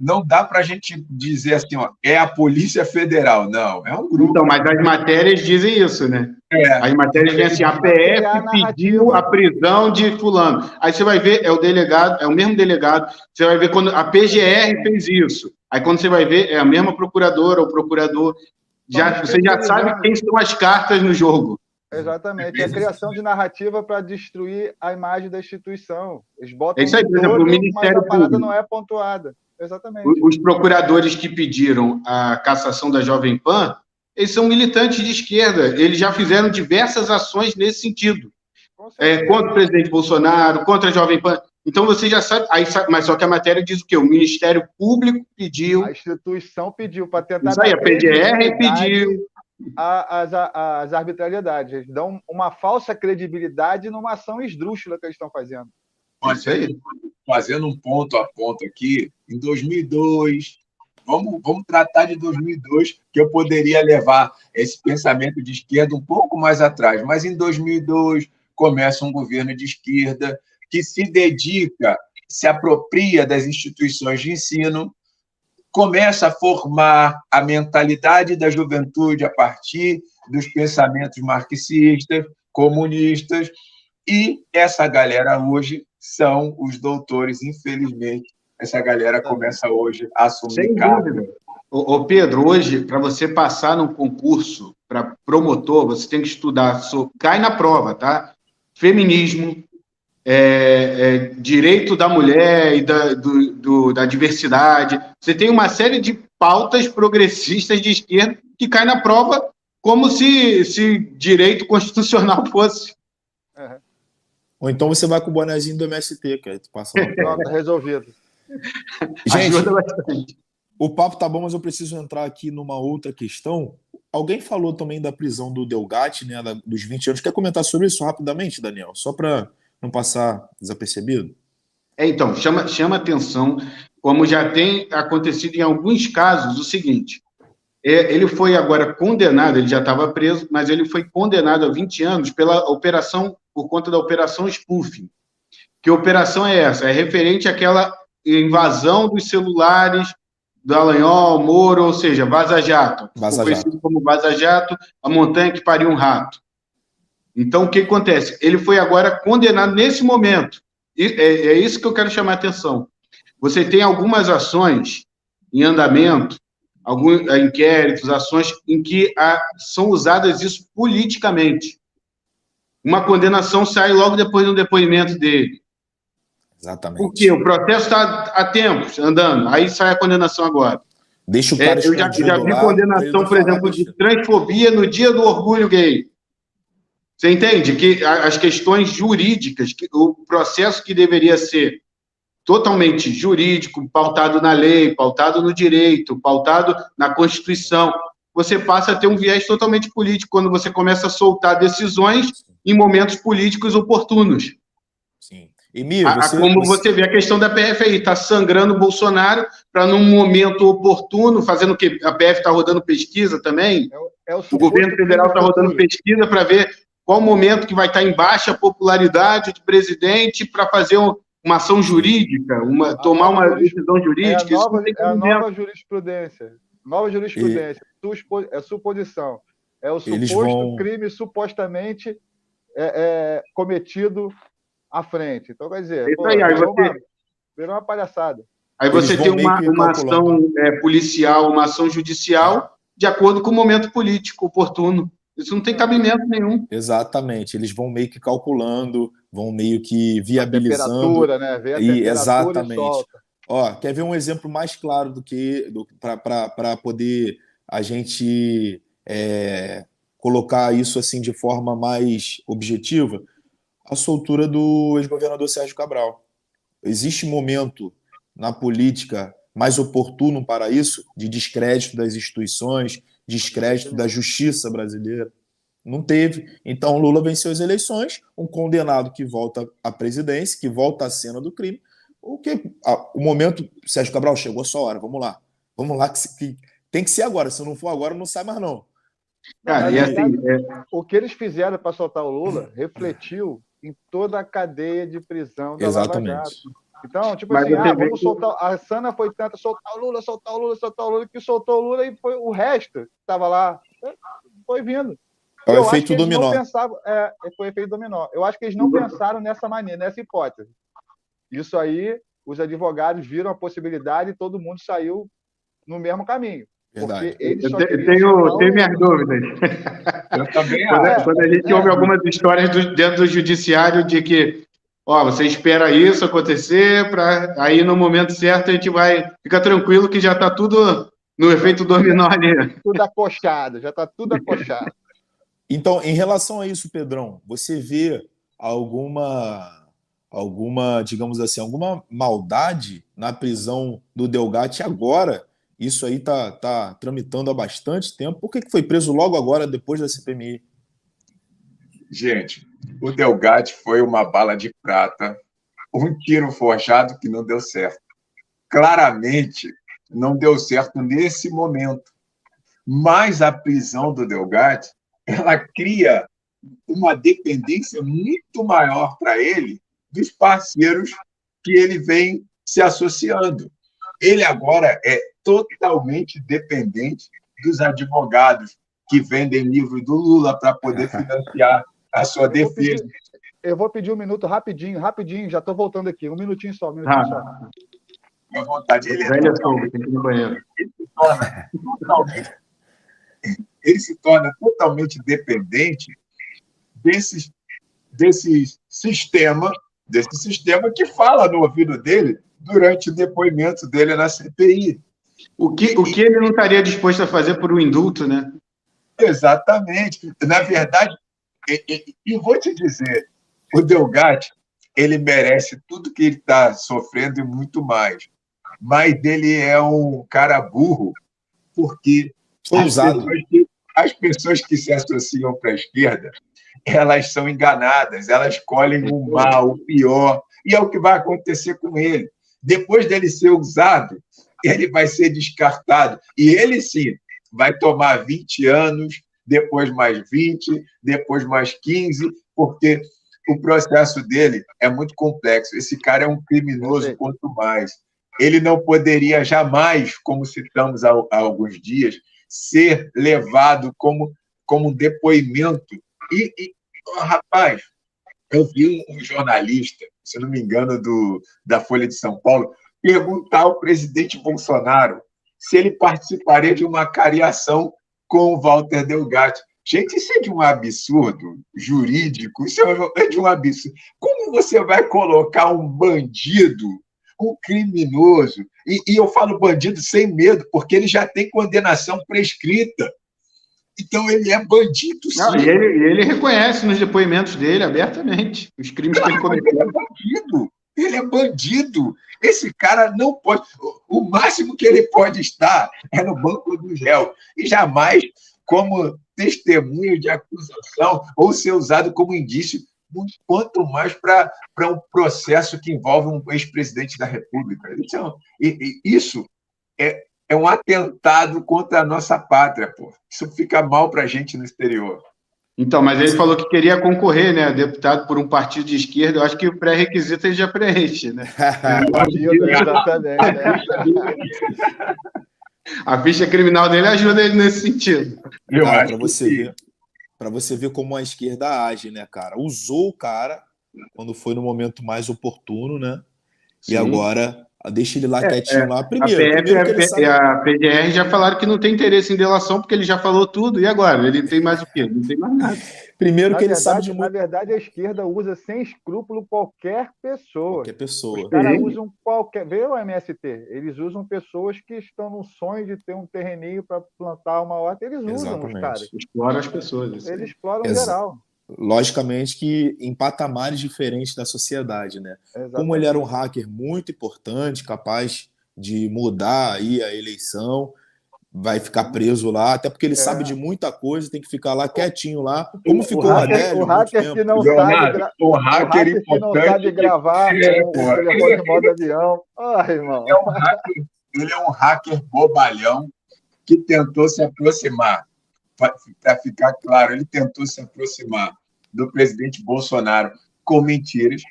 Não dá para a gente dizer assim, é a Polícia Federal. Não, é um grupo. Então, mas as matérias dizem isso, né? As matérias dizem assim, a PF pediu a prisão de fulano. Aí você vai ver, é o delegado, é o mesmo delegado. Você vai ver quando a PGR fez isso. Aí quando você vai ver, é a mesma procuradora ou procurador. Você já sabe quem são as cartas no jogo. Exatamente. É a criação de narrativa para destruir a imagem da instituição. Eles botam isso aí, por exemplo, o Ministério mas a parada não é pontuada. Exatamente. Os procuradores que pediram a cassação da Jovem Pan, eles são militantes de esquerda. Eles já fizeram diversas ações nesse sentido. Contra o presidente Bolsonaro, contra a Jovem Pan. Então você já sabe, mas só que a matéria diz o quê? O Ministério Público pediu. A instituição pediu para tentar Isso aí, a PGR pediu. As arbitrariedades. Eles dão uma falsa credibilidade numa ação esdrúxula que eles estão fazendo. Fazendo um ponto a ponto aqui, em 2002, vamos tratar de 2002, que eu poderia levar esse pensamento de esquerda um pouco mais atrás, mas em 2002 começa um governo de esquerda que se dedica, se apropria das instituições de ensino, começa a formar a mentalidade da juventude a partir dos pensamentos marxistas, comunistas, e essa galera hoje são os doutores, infelizmente. Essa galera começa hoje a assumir cargo. Ô Pedro, hoje, para você passar num concurso para promotor, você tem que estudar, cai na prova, tá? Feminismo, direito da mulher e da diversidade. Você tem uma série de pautas progressistas de esquerda que cai na prova como se direito constitucional fosse. Ou então você vai com o bonezinho do MST, que aí tu passa na prova. Tá resolvido. Gente, ajuda bastante. O papo tá bom, mas eu preciso entrar aqui numa outra questão. Alguém falou também da prisão do Delgatti, né, dos 20 anos. Quer comentar sobre isso rapidamente, Daniel? Só para não passar desapercebido. Então, chama atenção, como já tem acontecido em alguns casos, o seguinte: ele foi agora condenado, ele já estava preso, mas ele foi condenado a 20 anos por conta da Operação Spoofing. Que operação é essa? É referente àquela invasão dos celulares Dallagnol, Moro, ou seja, Vaza Jato. Conhecido como Vaza Jato, a montanha que pariu um rato. Então, o que acontece? Ele foi agora condenado nesse momento. É isso que eu quero chamar a atenção. Você tem algumas ações em andamento, alguns inquéritos, ações em que são usadas isso politicamente. Uma condenação sai logo depois do depoimento dele. Exatamente. Porque o processo está há tempos andando, aí sai a condenação agora. Deixa o cara eu já vi condenação, por exemplo, de transfobia no dia do orgulho gay. Você entende? Que as questões jurídicas, o processo que deveria ser totalmente jurídico, pautado na lei, pautado no direito, pautado na Constituição, você passa a ter um viés totalmente político quando você começa a soltar decisões em momentos políticos oportunos. Sim. Emir, você vê a questão da PF aí, está sangrando o Bolsonaro para, num momento oportuno, fazendo o quê? A PF está rodando pesquisa também? O governo federal está rodando pesquisa para ver qual momento que vai estar em baixa popularidade de presidente para fazer uma ação jurídica, tomar uma decisão jurídica. É a nova jurisprudência. Nova jurisprudência. É suposição. É o suposto crime supostamente cometido à frente. Então, quer dizer, virou uma palhaçada. Aí você tem uma ação policial, uma ação judicial, de acordo com o momento político oportuno. Isso não tem cabimento nenhum. Exatamente. Eles vão meio que calculando, vão meio que viabilizando. A temperatura, né? Vê a temperatura exatamente. E solta. Ó, quer ver um exemplo mais claro do que para poder a gente colocar isso assim de forma mais objetiva? A soltura do ex-governador Sérgio Cabral. Existe momento na política mais oportuno para isso, de descrédito das instituições, descrédito da justiça brasileira? Não teve. Então, Lula venceu as eleições, um condenado que volta à presidência, que volta à cena do crime. O momento, Sérgio Cabral, chegou a sua hora, vamos lá, que tem que ser agora, se não for agora, não sai mais não. Cara, o que eles fizeram para soltar o Lula refletiu em toda a cadeia de prisão da Lava Jato. Então, tipo assim, vamos soltar. A Sana foi tanta soltar o Lula, que soltou o Lula e foi o resto que estava lá. Foi vindo. É o efeito dominó. Foi efeito dominó. Eu acho que eles não pensaram nessa maneira, nessa hipótese. Isso aí, os advogados viram a possibilidade e todo mundo saiu no mesmo caminho. Verdade. Eu tenho minhas dúvidas. Eu também acho. Quando a gente ouve algumas histórias dentro do judiciário de que você espera isso acontecer, aí no momento certo a gente fica tranquilo que já está tudo no efeito dominó ali. Tudo acochado, já está tudo acochado. Então, em relação a isso, Pedrão, você vê alguma alguma, digamos assim, alguma maldade na prisão do Delgatti agora. Isso aí tá tramitando há bastante tempo. Por que foi preso logo agora, depois da CPMI? Gente, o Delgatti foi uma bala de prata, um tiro forjado que não deu certo. Claramente, não deu certo nesse momento. Mas a prisão do Delgatti, ela cria uma dependência muito maior para ele dos parceiros que ele vem se associando. Ele agora é totalmente dependente dos advogados que vendem livro do Lula para poder financiar a sua defesa. Eu vou pedir um minuto rapidinho, já estou voltando aqui. Um minutinho só. À vontade. Ele se torna totalmente dependente desse sistema que fala no ouvido dele durante o depoimento dele na CPI. O que ele não estaria disposto a fazer por um indulto, né? Exatamente. Na verdade, e vou te dizer, o Delgatti, ele merece tudo que ele está sofrendo e muito mais. Mas ele é um cara burro, porque as pessoas que se associam para a esquerda, elas são enganadas, elas escolhem o mal, o pior, e é o que vai acontecer com ele. Depois dele ser usado, ele vai ser descartado. E ele, sim, vai tomar 20 anos, depois mais 20, depois mais 15, porque o processo dele é muito complexo. Esse cara é um criminoso quanto mais. Ele não poderia jamais, como citamos há alguns dias, ser levado como um depoimento. Rapaz, eu vi um jornalista, se não me engano, da Folha de São Paulo, perguntar ao presidente Bolsonaro se ele participaria de uma cariação com o Walter Delgatti. Gente, isso é de um absurdo jurídico, isso é de um absurdo. Como você vai colocar um bandido, um criminoso, e eu falo bandido sem medo, porque ele já tem condenação prescrita. Então, ele é bandido, sim. Não, e ele reconhece nos depoimentos dele abertamente os crimes que ele cometeu. Ele é bandido. Esse cara não pode... O máximo que ele pode estar é no banco do réu. E jamais como testemunho de acusação ou ser usado como indício, quanto mais para um processo que envolve um ex-presidente da República. Isso é um atentado contra a nossa pátria, pô. Isso fica mal para a gente no exterior. Então, mas ele falou que queria concorrer, né, deputado por um partido de esquerda. Eu acho que o pré-requisito ele já preenche, né? A ficha criminal dele ajuda ele nesse sentido. Para você ver como a esquerda age, né, cara? Usou o cara quando foi no momento mais oportuno, né? Sim. E agora deixa ele lá quietinho lá. A PGR já falaram que não tem interesse em delação porque ele já falou tudo. E agora? Ele tem mais o quê? Não tem mais nada. Primeiro que ele sabe de muito... Na verdade, a esquerda usa sem escrúpulo qualquer pessoa. Qualquer pessoa. Os caras usam qualquer... Vê o MST. Eles usam pessoas que estão no sonho de ter um terreninho para plantar uma horta. Eles usam os caras. Exploram as pessoas. Eles exploram geral. Logicamente que em patamares diferentes da sociedade, né? Exatamente. Como ele era um hacker muito importante, capaz de mudar aí a eleição, vai ficar preso lá, até porque ele sabe de muita coisa, tem que ficar lá quietinho lá. Como ficou o Adélio? O hacker que não sabe gravar o telefone de modo avião. Ai, irmão. Ele é um hacker bobalhão que tentou se aproximar. Para ficar claro, ele tentou se aproximar do presidente Bolsonaro com mentiras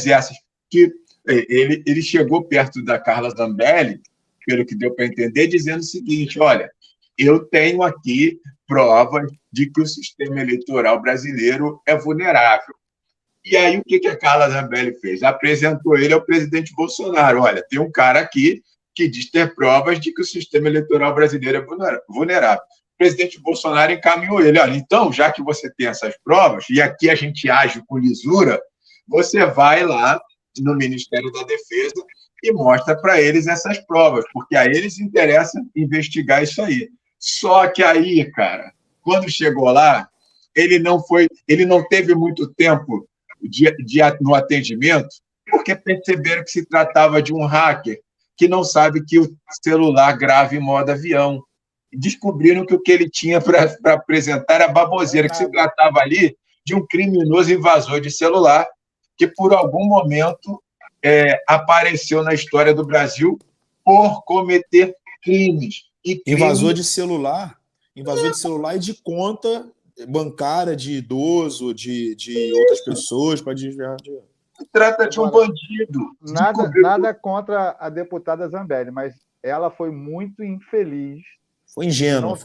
essas que ele chegou perto da Carla Zambelli, pelo que deu para entender, dizendo o seguinte: olha, eu tenho aqui provas de que o sistema eleitoral brasileiro é vulnerável. E aí o que a Carla Zambelli fez? Apresentou ele ao presidente Bolsonaro: olha, tem um cara aqui que diz ter provas de que o sistema eleitoral brasileiro é vulnerável. O presidente Bolsonaro encaminhou ele: olha, então, já que você tem essas provas, e aqui a gente age com lisura, você vai lá no Ministério da Defesa e mostra para eles essas provas, porque a eles interessa investigar isso aí. Só que aí, cara, quando chegou lá, ele não teve muito tempo no atendimento, porque perceberam que se tratava de um hacker que não sabe que o celular grava em modo avião. Descobriram que o que ele tinha para apresentar era baboseira, que se tratava ali de um criminoso invasor de celular que, por algum momento, apareceu na história do Brasil por cometer crimes. Invasor de celular e de conta bancária de idoso, de outras pessoas para desviar dinheiro. Trata de um bandido. Nada contra a deputada Zambelli, mas ela foi muito infeliz. Foi ingênua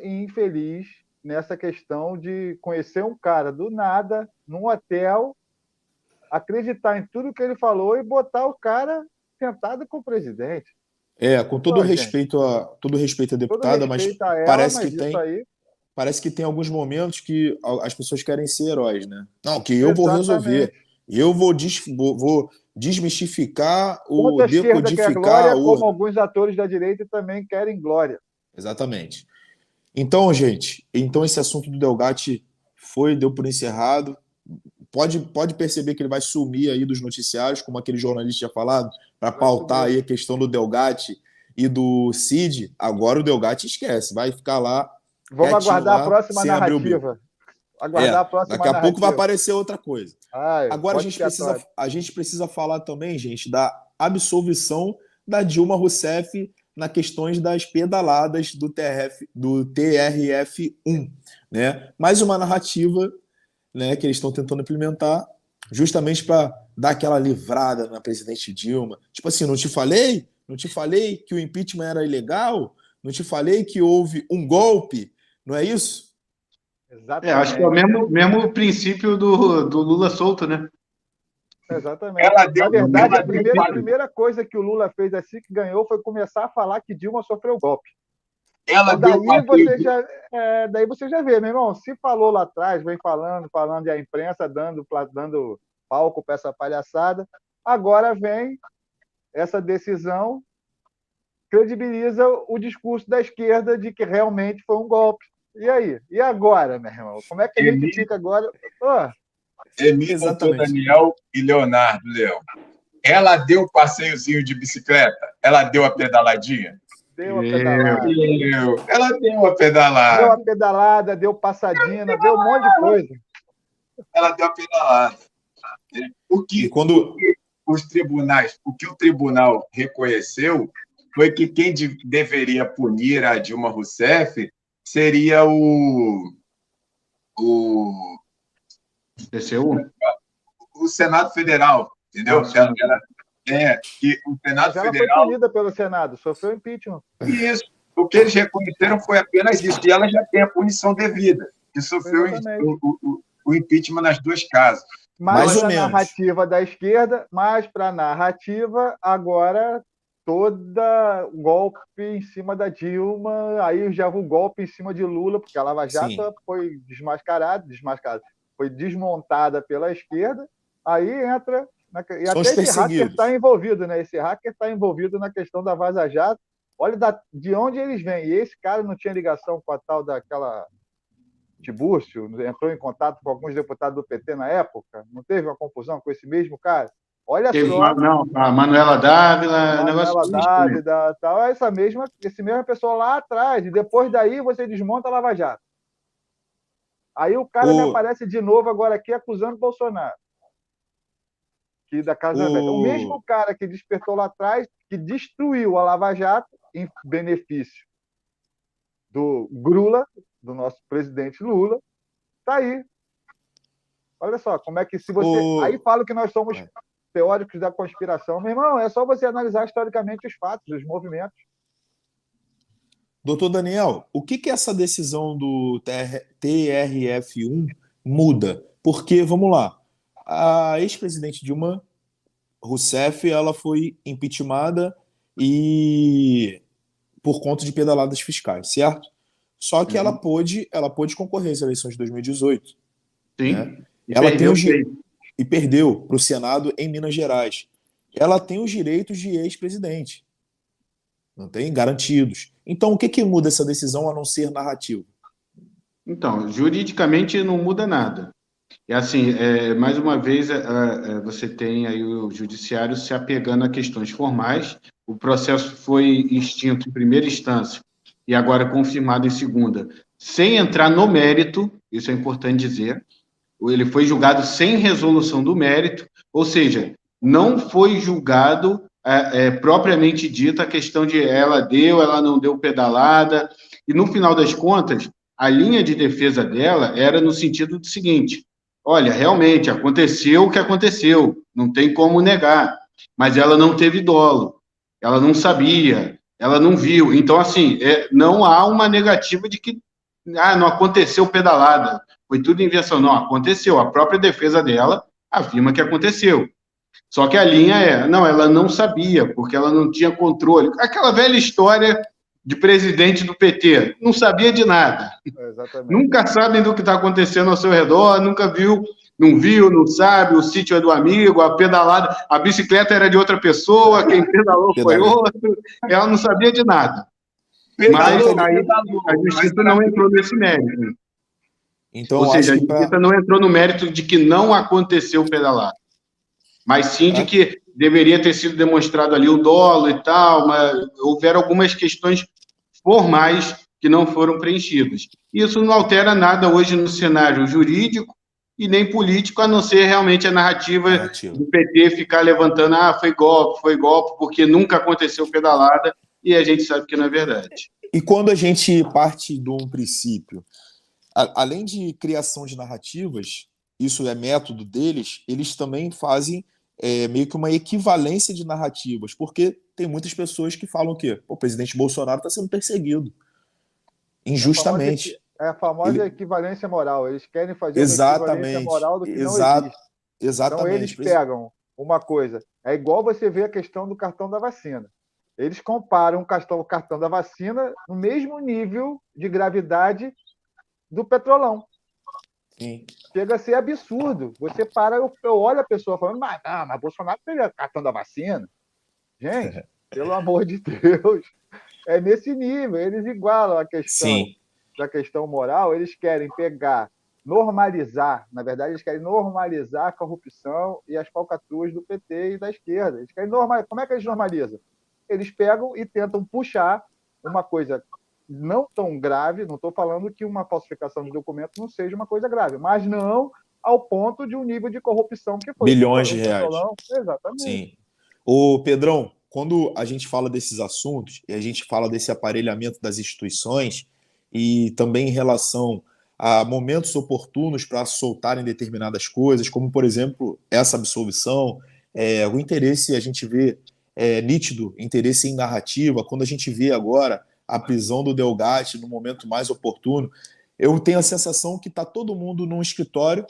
e infeliz nessa questão de conhecer um cara do nada, num hotel, acreditar em tudo que ele falou e botar o cara sentado com o presidente. Com todo respeito à deputada, mas parece que tem alguns momentos que as pessoas querem ser heróis, né? Não, que eu vou resolver. Eu vou desmistificar ou decodificar quer glória, como alguns atores da direita também querem glória. Exatamente. Então, gente, esse assunto do Delgatti deu por encerrado. Pode perceber que ele vai sumir aí dos noticiários, como aquele jornalista tinha falado, para pautar aí a questão do Delgatti e do Cid. Agora o Delgatti esquece, vai ficar lá. Vamos aguardar a próxima narrativa. Daqui a pouco vai aparecer outra coisa. Agora a gente precisa falar também, gente, da absolvição da Dilma Rousseff nas questões das pedaladas do TRF1, né? Mais uma narrativa, né, que eles estão tentando implementar justamente para dar aquela livrada na presidente Dilma. Tipo assim, não te falei que o impeachment era ilegal? Não te falei que houve um golpe? Não é isso? Exatamente. Acho que é o mesmo princípio do Lula solto, né? Exatamente. Na verdade, a primeira coisa que o Lula fez assim que ganhou foi começar a falar que Dilma sofreu golpe. Daí você já vê, meu irmão, se falou lá atrás, vem falando e a imprensa dando palco para essa palhaçada, agora vem essa decisão, credibiliza o discurso da esquerda de que realmente foi um golpe. E aí? E agora, meu irmão? Como é que a gente fica agora? Emílio, Daniel e Leonardo, Leão. Ela deu um passeiozinho de bicicleta? Ela deu a pedaladinha? Deu a pedalada. Ela deu uma pedalada. Deu a pedalada, deu passadinha, deu um monte de coisa. Ela deu a pedalada. O que o tribunal reconheceu foi que quem deveria punir a Dilma Rousseff seria o TCU? O Senado Federal, entendeu? Que o Senado Mas ela Federal foi punida pelo Senado, sofreu impeachment. Isso. O que eles reconheceram foi apenas isso. E ela já tem a punição devida, que sofreu o impeachment nas duas casas. Mais a narrativa da esquerda, mais para a narrativa, agora toda golpe em cima da Dilma, aí já o golpe em cima de Lula, porque a Lava Jato foi desmascarada, foi desmontada pela esquerda, aí entra... E até esse hacker está envolvido, né? Esse hacker está envolvido na questão da Vaza Jato. Olha de onde eles vêm. E esse cara não tinha ligação com a tal daquela Tibúrcio, entrou em contato com alguns deputados do PT na época? Não teve uma confusão com esse mesmo cara? Olha só. Não, a Manuela Dávila, tal, essa mesma pessoa lá atrás. E depois daí você desmonta a Lava Jato. Aí o cara me aparece de novo agora aqui acusando o Bolsonaro. Da Casa Velha. O mesmo cara que despertou lá atrás, que destruiu a Lava Jato em benefício do Grula, do nosso presidente Lula, tá aí. Olha só, como é que se você... Aí fala que nós somos teóricos da conspiração. Meu irmão, é só você analisar historicamente os fatos, os movimentos. Doutor Daniel, o que essa decisão do TRF1 muda? Porque, vamos lá, a ex-presidente Dilma Rousseff, ela foi impeachmentada e por conta de pedaladas fiscais, certo? Só que ela pôde concorrer às eleições de 2018. Sim. Né? E perdeu para o Senado em Minas Gerais. Ela tem os direitos de ex-presidente. Não tem? Garantidos. Então, o que muda essa decisão a não ser narrativa? Então, juridicamente não muda nada. E assim, mais uma vez, você tem aí o judiciário se apegando a questões formais. O processo foi extinto em primeira instância e agora confirmado em segunda, sem entrar no mérito, isso é importante dizer. Ele foi julgado sem resolução do mérito, ou seja, não foi julgado propriamente dita a questão de ela não deu pedalada, e no final das contas, a linha de defesa dela era no sentido do seguinte: olha, realmente aconteceu o que aconteceu, não tem como negar, mas ela não teve dolo, ela não sabia, ela não viu. Então, assim, não há uma negativa de que não aconteceu pedalada, foi tudo invenção. Não, aconteceu. A própria defesa dela afirma que aconteceu. Só que a linha não, ela não sabia, porque ela não tinha controle. Aquela velha história de presidente do PT, não sabia de nada. Exatamente. Nunca sabem do que está acontecendo ao seu redor, nunca viu, não sabe, o sítio é do amigo, a pedalada, a bicicleta era de outra pessoa, quem pedalou foi outro, ela não sabia de nada. Mas aí a justiça não entrou nesse mérito. Então, ou seja, a justiça não entrou no mérito de que não aconteceu pedalada, mas sim de que deveria ter sido demonstrado ali o dolo e tal, mas houveram algumas questões formais que não foram preenchidas. Isso não altera nada hoje no cenário jurídico e nem político, a não ser realmente a narrativa do PT ficar levantando, foi golpe, porque nunca aconteceu pedalada, e a gente sabe que não é verdade. E quando a gente parte de um princípio, além de criação de narrativas, isso é método deles, eles também fazem meio que uma equivalência de narrativas, porque tem muitas pessoas que falam que o presidente Bolsonaro está sendo perseguido injustamente. É a famosa equivalência moral. Eles querem fazer uma equivalência moral do que não existe. Exatamente. Então, eles pegam uma coisa. É igual você ver a questão do cartão da vacina. Eles comparam o cartão da vacina no mesmo nível de gravidade do Petrolão. Sim. Chega a ser absurdo. Você para, eu olho a pessoa falando, mas Bolsonaro teve cartão da vacina. Gente, pelo amor de Deus, é nesse nível. Eles igualam a questão da questão moral, eles querem normalizar, na verdade, eles querem normalizar a corrupção e as falcatruas do PT e da esquerda. Eles querem normalizar. Como é que eles normalizam? Eles pegam e tentam puxar uma coisa não tão grave, não estou falando que uma falsificação de documento não seja uma coisa grave, mas não ao ponto de um nível de corrupção que foi. Bilhões de reais. Exatamente. Sim. Ô, Pedrão, quando a gente fala desses assuntos, e a gente fala desse aparelhamento das instituições, e também em relação a momentos oportunos para soltarem determinadas coisas, como, por exemplo, essa absolvição, o interesse, a gente vê nítido, interesse em narrativa, quando a gente vê agora a prisão do Delgatti no momento mais oportuno, eu tenho a sensação que está todo mundo num escritório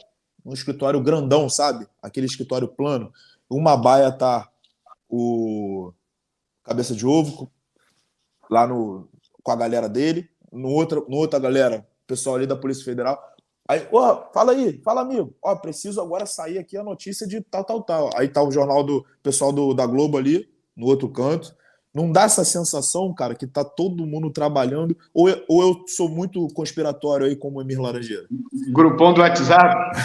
grandão, sabe? Aquele escritório plano. Uma baia tá o Cabeça de Ovo lá com a galera dele, no outra galera, o pessoal ali da Polícia Federal. Aí, fala amigo, preciso agora sair aqui a notícia de tal. Aí tá o jornal do pessoal da Globo ali, no outro canto. Não dá essa sensação, cara, que tá todo mundo trabalhando, ou eu sou muito conspiratório aí como o Emir Laranjeira? Grupão do WhatsApp?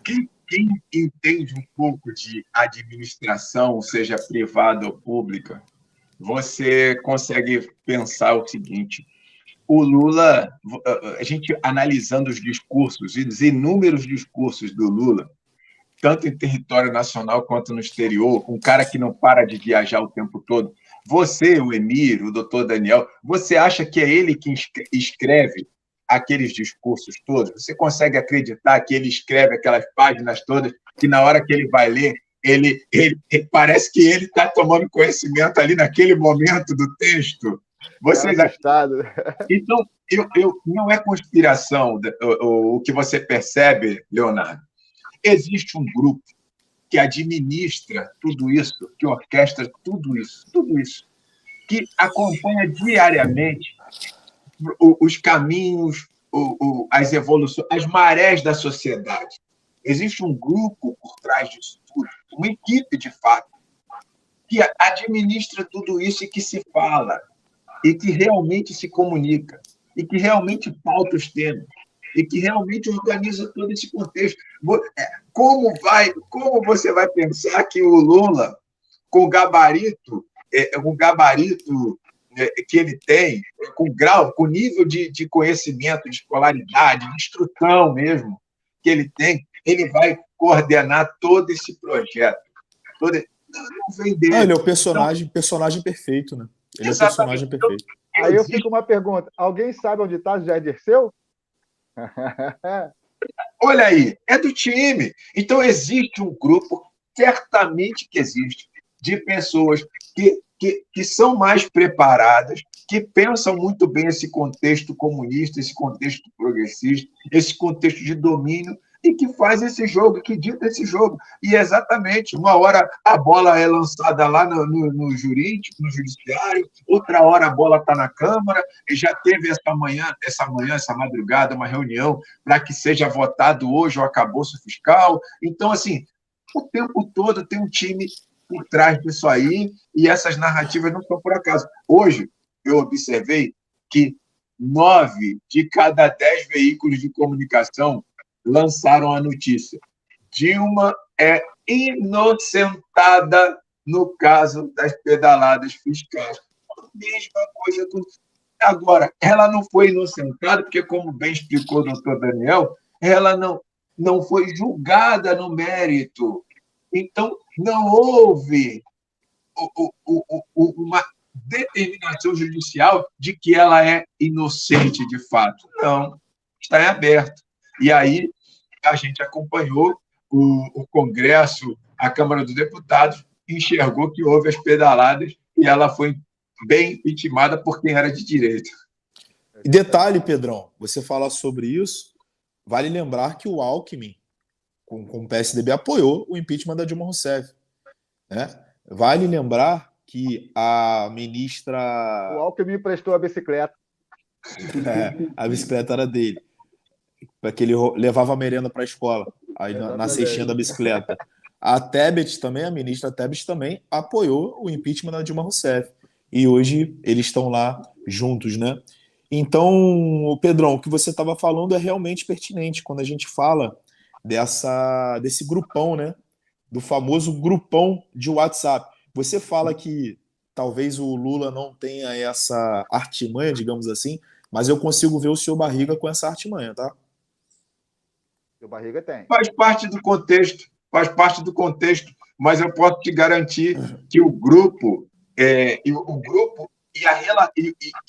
Quem entende um pouco de administração, seja privada ou pública, você consegue pensar o seguinte: o Lula, a gente analisando os discursos, os inúmeros discursos do Lula, tanto em território nacional quanto no exterior, um cara que não para de viajar o tempo todo. Você, o Emir, o doutor Daniel, você acha que é ele que escreve aqueles discursos todos? Você consegue acreditar que ele escreve aquelas páginas todas, que na hora que ele vai ler, ele parece que ele está tomando conhecimento ali naquele momento do texto? Vocês assustado. Então, não é conspiração o que você percebe, Leonardo. Existe um grupo que administra tudo isso, que orquestra tudo isso, que acompanha diariamente os caminhos, as evoluções, as marés da sociedade. Existe um grupo por trás disso tudo, uma equipe, de fato, que administra tudo isso e que se fala, e que realmente se comunica, e que realmente pauta os temas. e que realmente organiza todo esse contexto. Como você vai pensar que o Lula, com o gabarito que ele tem, com grau, com nível de conhecimento, de escolaridade, de instrução mesmo que ele tem, ele vai coordenar todo esse projeto. Não vem dele. Ele é o personagem perfeito, né? Ele é o personagem perfeito. Aí eu fico uma pergunta: alguém sabe onde está Jair Dirceu? Olha aí, é do time. Então existe um grupo, certamente que existe, de pessoas que são mais preparadas, que pensam muito bem esse contexto comunista, esse contexto progressista, esse contexto de domínio, e que faz esse jogo, que dita esse jogo. E exatamente, uma hora a bola é lançada lá no jurídico, no judiciário, outra hora a bola está na Câmara, e já teve essa madrugada, uma reunião para que seja votado hoje o arcabouço fiscal. Então, assim, o tempo todo tem um time por trás disso aí, e essas narrativas não são por acaso. Hoje, eu observei que 9 de cada 10 veículos de comunicação lançaram a notícia: Dilma é inocentada no caso das pedaladas fiscais. A mesma coisa. Agora, ela não foi inocentada, porque, como bem explicou o doutor Daniel, ela não foi julgada no mérito. Então, não houve uma determinação judicial de que ela é inocente de fato. Não, está em aberto. E aí a gente acompanhou o Congresso, a Câmara dos Deputados, enxergou que houve as pedaladas e ela foi bem vitimada por quem era de direita. E detalhe, Pedrão, você fala sobre isso, vale lembrar que o Alckmin, com o PSDB, apoiou o impeachment da Dilma Rousseff. Né? Vale lembrar que a ministra... O Alckmin prestou a bicicleta. A bicicleta era dele. Porque ele levava a merenda para a escola, aí na cestinha da bicicleta. A Tebet também, a ministra Tebet também apoiou o impeachment da Dilma Rousseff. E hoje eles estão lá juntos, né? Então, Pedrão, o que você estava falando é realmente pertinente quando a gente fala desse grupão, né? Do famoso grupão de WhatsApp. Você fala que talvez o Lula não tenha essa artimanha, digamos assim, mas eu consigo ver o seu Barriga com essa artimanha, tá? O Barriga tem. Faz parte do contexto, mas eu posso te garantir que o grupo e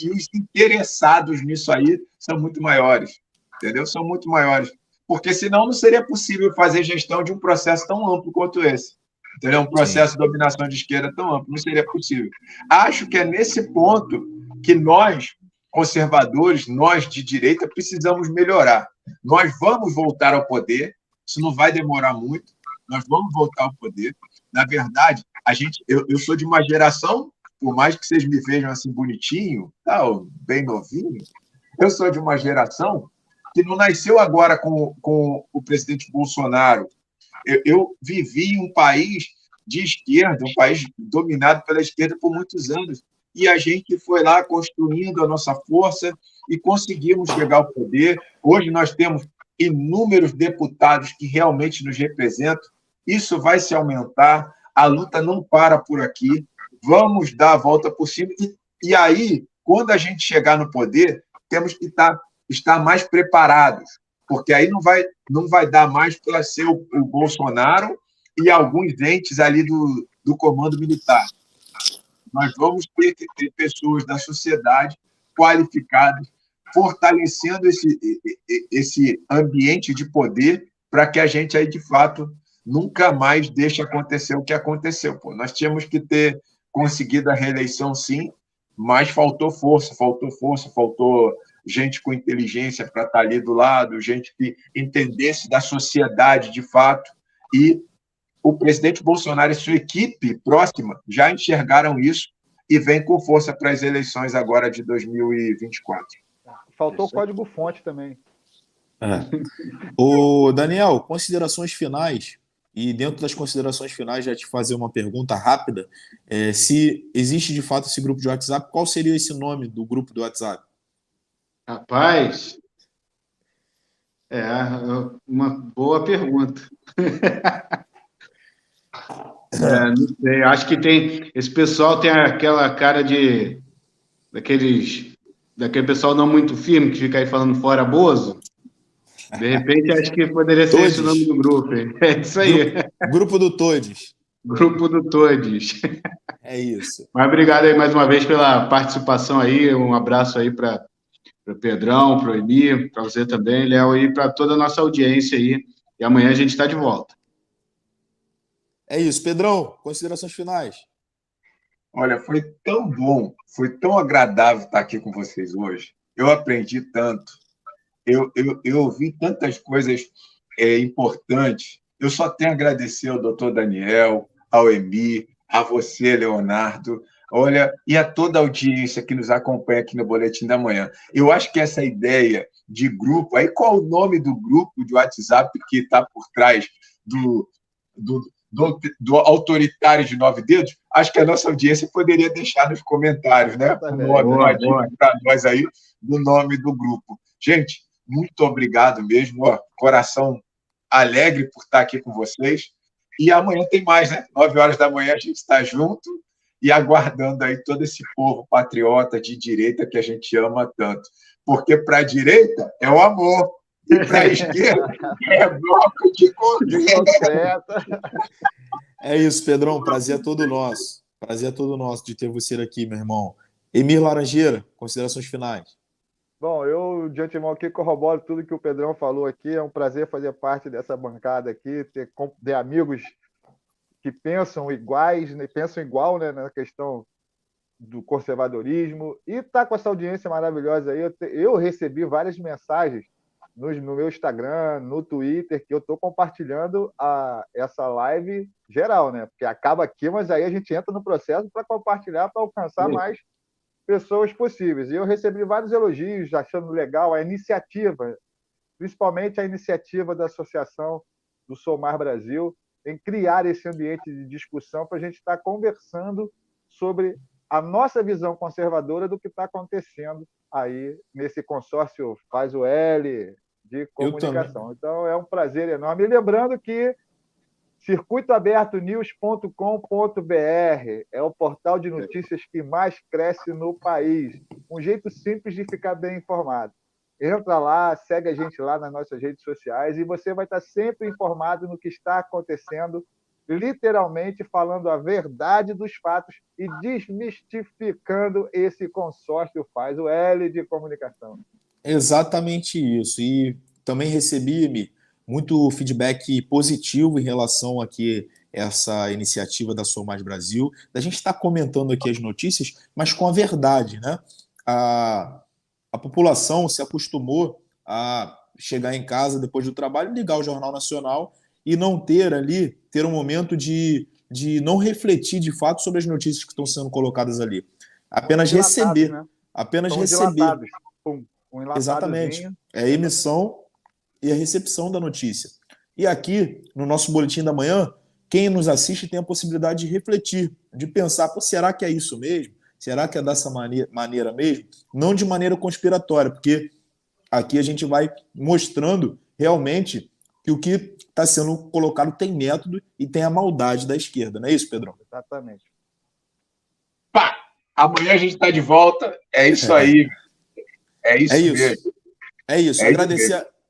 os interessados nisso aí são muito maiores, entendeu? São muito maiores. Porque senão não seria possível fazer gestão de um processo tão amplo quanto esse. Entendeu? Um processo de dominação de esquerda tão amplo, não seria possível. Acho que é nesse ponto que nós, conservadores, nós de direita, precisamos melhorar. Nós vamos voltar ao poder, isso não vai demorar muito, nós vamos voltar ao poder. Na verdade, eu sou de uma geração, por mais que vocês me vejam assim bonitinho, bem novinho, eu sou de uma geração que não nasceu agora com o presidente Bolsonaro. Eu vivi em um país de esquerda, um país dominado pela esquerda por muitos anos, e a gente foi lá construindo a nossa força e conseguimos chegar ao poder. Hoje nós temos inúmeros deputados que realmente nos representam. Isso vai se aumentar, a luta não para por aqui, vamos dar a volta por cima, e aí, quando a gente chegar no poder, temos que estar mais preparados, porque aí não vai dar mais para ser o Bolsonaro e alguns entes ali do comando militar. Nós vamos ter que ter pessoas da sociedade qualificadas, fortalecendo esse ambiente de poder para que a gente aí, de fato, nunca mais deixe acontecer o que aconteceu. Nós tínhamos que ter conseguido a reeleição, sim, mas faltou força, faltou gente com inteligência para estar ali do lado, gente que entendesse da sociedade de fato, e o presidente Bolsonaro e sua equipe próxima já enxergaram isso e vem com força para as eleições agora de 2024. Faltou o código-fonte também. Ô, Daniel, considerações finais, e dentro das considerações finais já te fazer uma pergunta rápida, se existe de fato esse grupo de WhatsApp, qual seria esse nome do grupo do WhatsApp? Rapaz, É uma boa pergunta. Não sei, acho que esse pessoal tem aquela cara daquele pessoal não muito firme que fica aí falando fora Bozo. De repente, acho que poderia ser esse o nome do grupo. Hein? É isso aí. Grupo do Todes. Grupo do Todes. É isso. Mas obrigado aí mais uma vez pela participação aí. Um abraço aí para o Pedrão, para o Emi, para você também, Léo, e para toda a nossa audiência aí. E amanhã a gente está de volta. É isso. Pedrão, considerações finais. Olha, foi tão bom, foi tão agradável estar aqui com vocês hoje. Eu aprendi tanto. Eu ouvi tantas coisas importantes. Eu só tenho a agradecer ao doutor Daniel, ao Emi, a você, Leonardo, olha, e a toda a audiência que nos acompanha aqui no Boletim da Manhã. Eu acho que essa ideia de grupo, aí qual o nome do grupo de WhatsApp que está por trás do autoritário de 9 dedos? Acho que a nossa audiência poderia deixar nos comentários, né? O nome para nós aí, do nome do grupo. Gente, muito obrigado mesmo, coração alegre por estar aqui com vocês. E amanhã tem mais, né? 9 horas da manhã a gente está junto e aguardando aí todo esse povo patriota de direita que a gente ama tanto. Porque para a direita é o amor e para a esquerda é bloco de concreto. É isso, Pedrão. Prazer é todo nosso. Prazer é todo nosso de ter você aqui, meu irmão. Emir Laranjeira, considerações finais. Bom, eu, de antemão aqui, corroboro tudo que o Pedrão falou aqui. É um prazer fazer parte dessa bancada aqui, ter amigos que pensam iguais, né, pensam igual, né, na questão do conservadorismo. E estar com essa audiência maravilhosa aí. Eu recebi várias mensagens no meu Instagram, no Twitter, que eu estou compartilhando essa live geral, né? Porque acaba aqui, mas aí a gente entra no processo para compartilhar, para alcançar mais pessoas possíveis. E eu recebi vários elogios, achando legal a iniciativa, principalmente a iniciativa da Associação do Somar Brasil, em criar esse ambiente de discussão para a gente estar conversando sobre a nossa visão conservadora do que está acontecendo aí nesse consórcio Faz o L de comunicação. Então, é um prazer enorme. E lembrando que circuitoabertonews.com.br é o portal de notícias que mais cresce no país. Um jeito simples de ficar bem informado. Entra lá, segue a gente lá nas nossas redes sociais e você vai estar sempre informado no que está acontecendo, literalmente falando a verdade dos fatos e desmistificando esse consórcio Faz o L de comunicação. Exatamente isso. E também recebi muito feedback positivo em relação aqui a essa iniciativa da Sou Mais Brasil, da gente estar comentando aqui as notícias, mas com a verdade, né? A população se acostumou a chegar em casa depois do trabalho, ligar o Jornal Nacional e não ter um momento de não refletir de fato sobre as notícias que estão sendo colocadas ali. Apenas receber. Né? Apenas receber. Exatamente. É a emissão e a recepção da notícia. E aqui, no nosso Boletim da Manhã, quem nos assiste tem a possibilidade de refletir, de pensar, será que é isso mesmo? Será que é dessa maneira mesmo? Não de maneira conspiratória, porque aqui a gente vai mostrando realmente que o que está sendo colocado tem método e tem a maldade da esquerda. Não é isso, Pedrão? Exatamente. Pá! Amanhã a gente está de volta. É isso aí. É isso mesmo. É isso.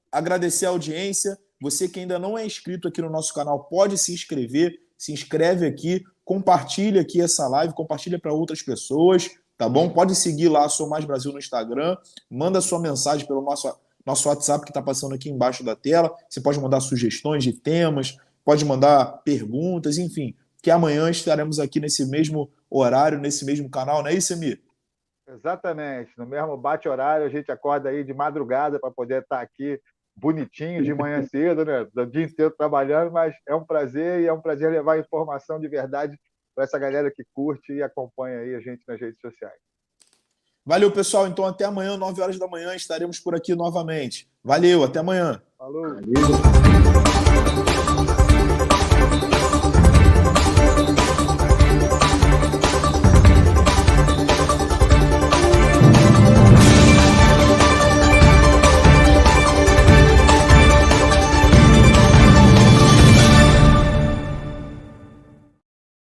Agradecer a audiência. Você que ainda não é inscrito aqui no nosso canal, pode se inscrever. Se inscreve aqui, compartilha aqui essa live, compartilha para outras pessoas, tá bom? Pode seguir lá, Sou Mais Brasil no Instagram, manda sua mensagem pelo nosso WhatsApp que está passando aqui embaixo da tela. Você pode mandar sugestões de temas, pode mandar perguntas, enfim, que amanhã estaremos aqui nesse mesmo horário, nesse mesmo canal, não é isso, Emir? Exatamente, no mesmo bate-horário, a gente acorda aí de madrugada para poder estar aqui bonitinho de manhã cedo, né? O dia inteiro trabalhando, mas é um prazer e é um prazer levar informação de verdade para essa galera que curte e acompanha aí a gente nas redes sociais. Valeu, pessoal. Então, até amanhã, 9 horas da manhã, estaremos por aqui novamente. Valeu, até amanhã. Falou. Valeu.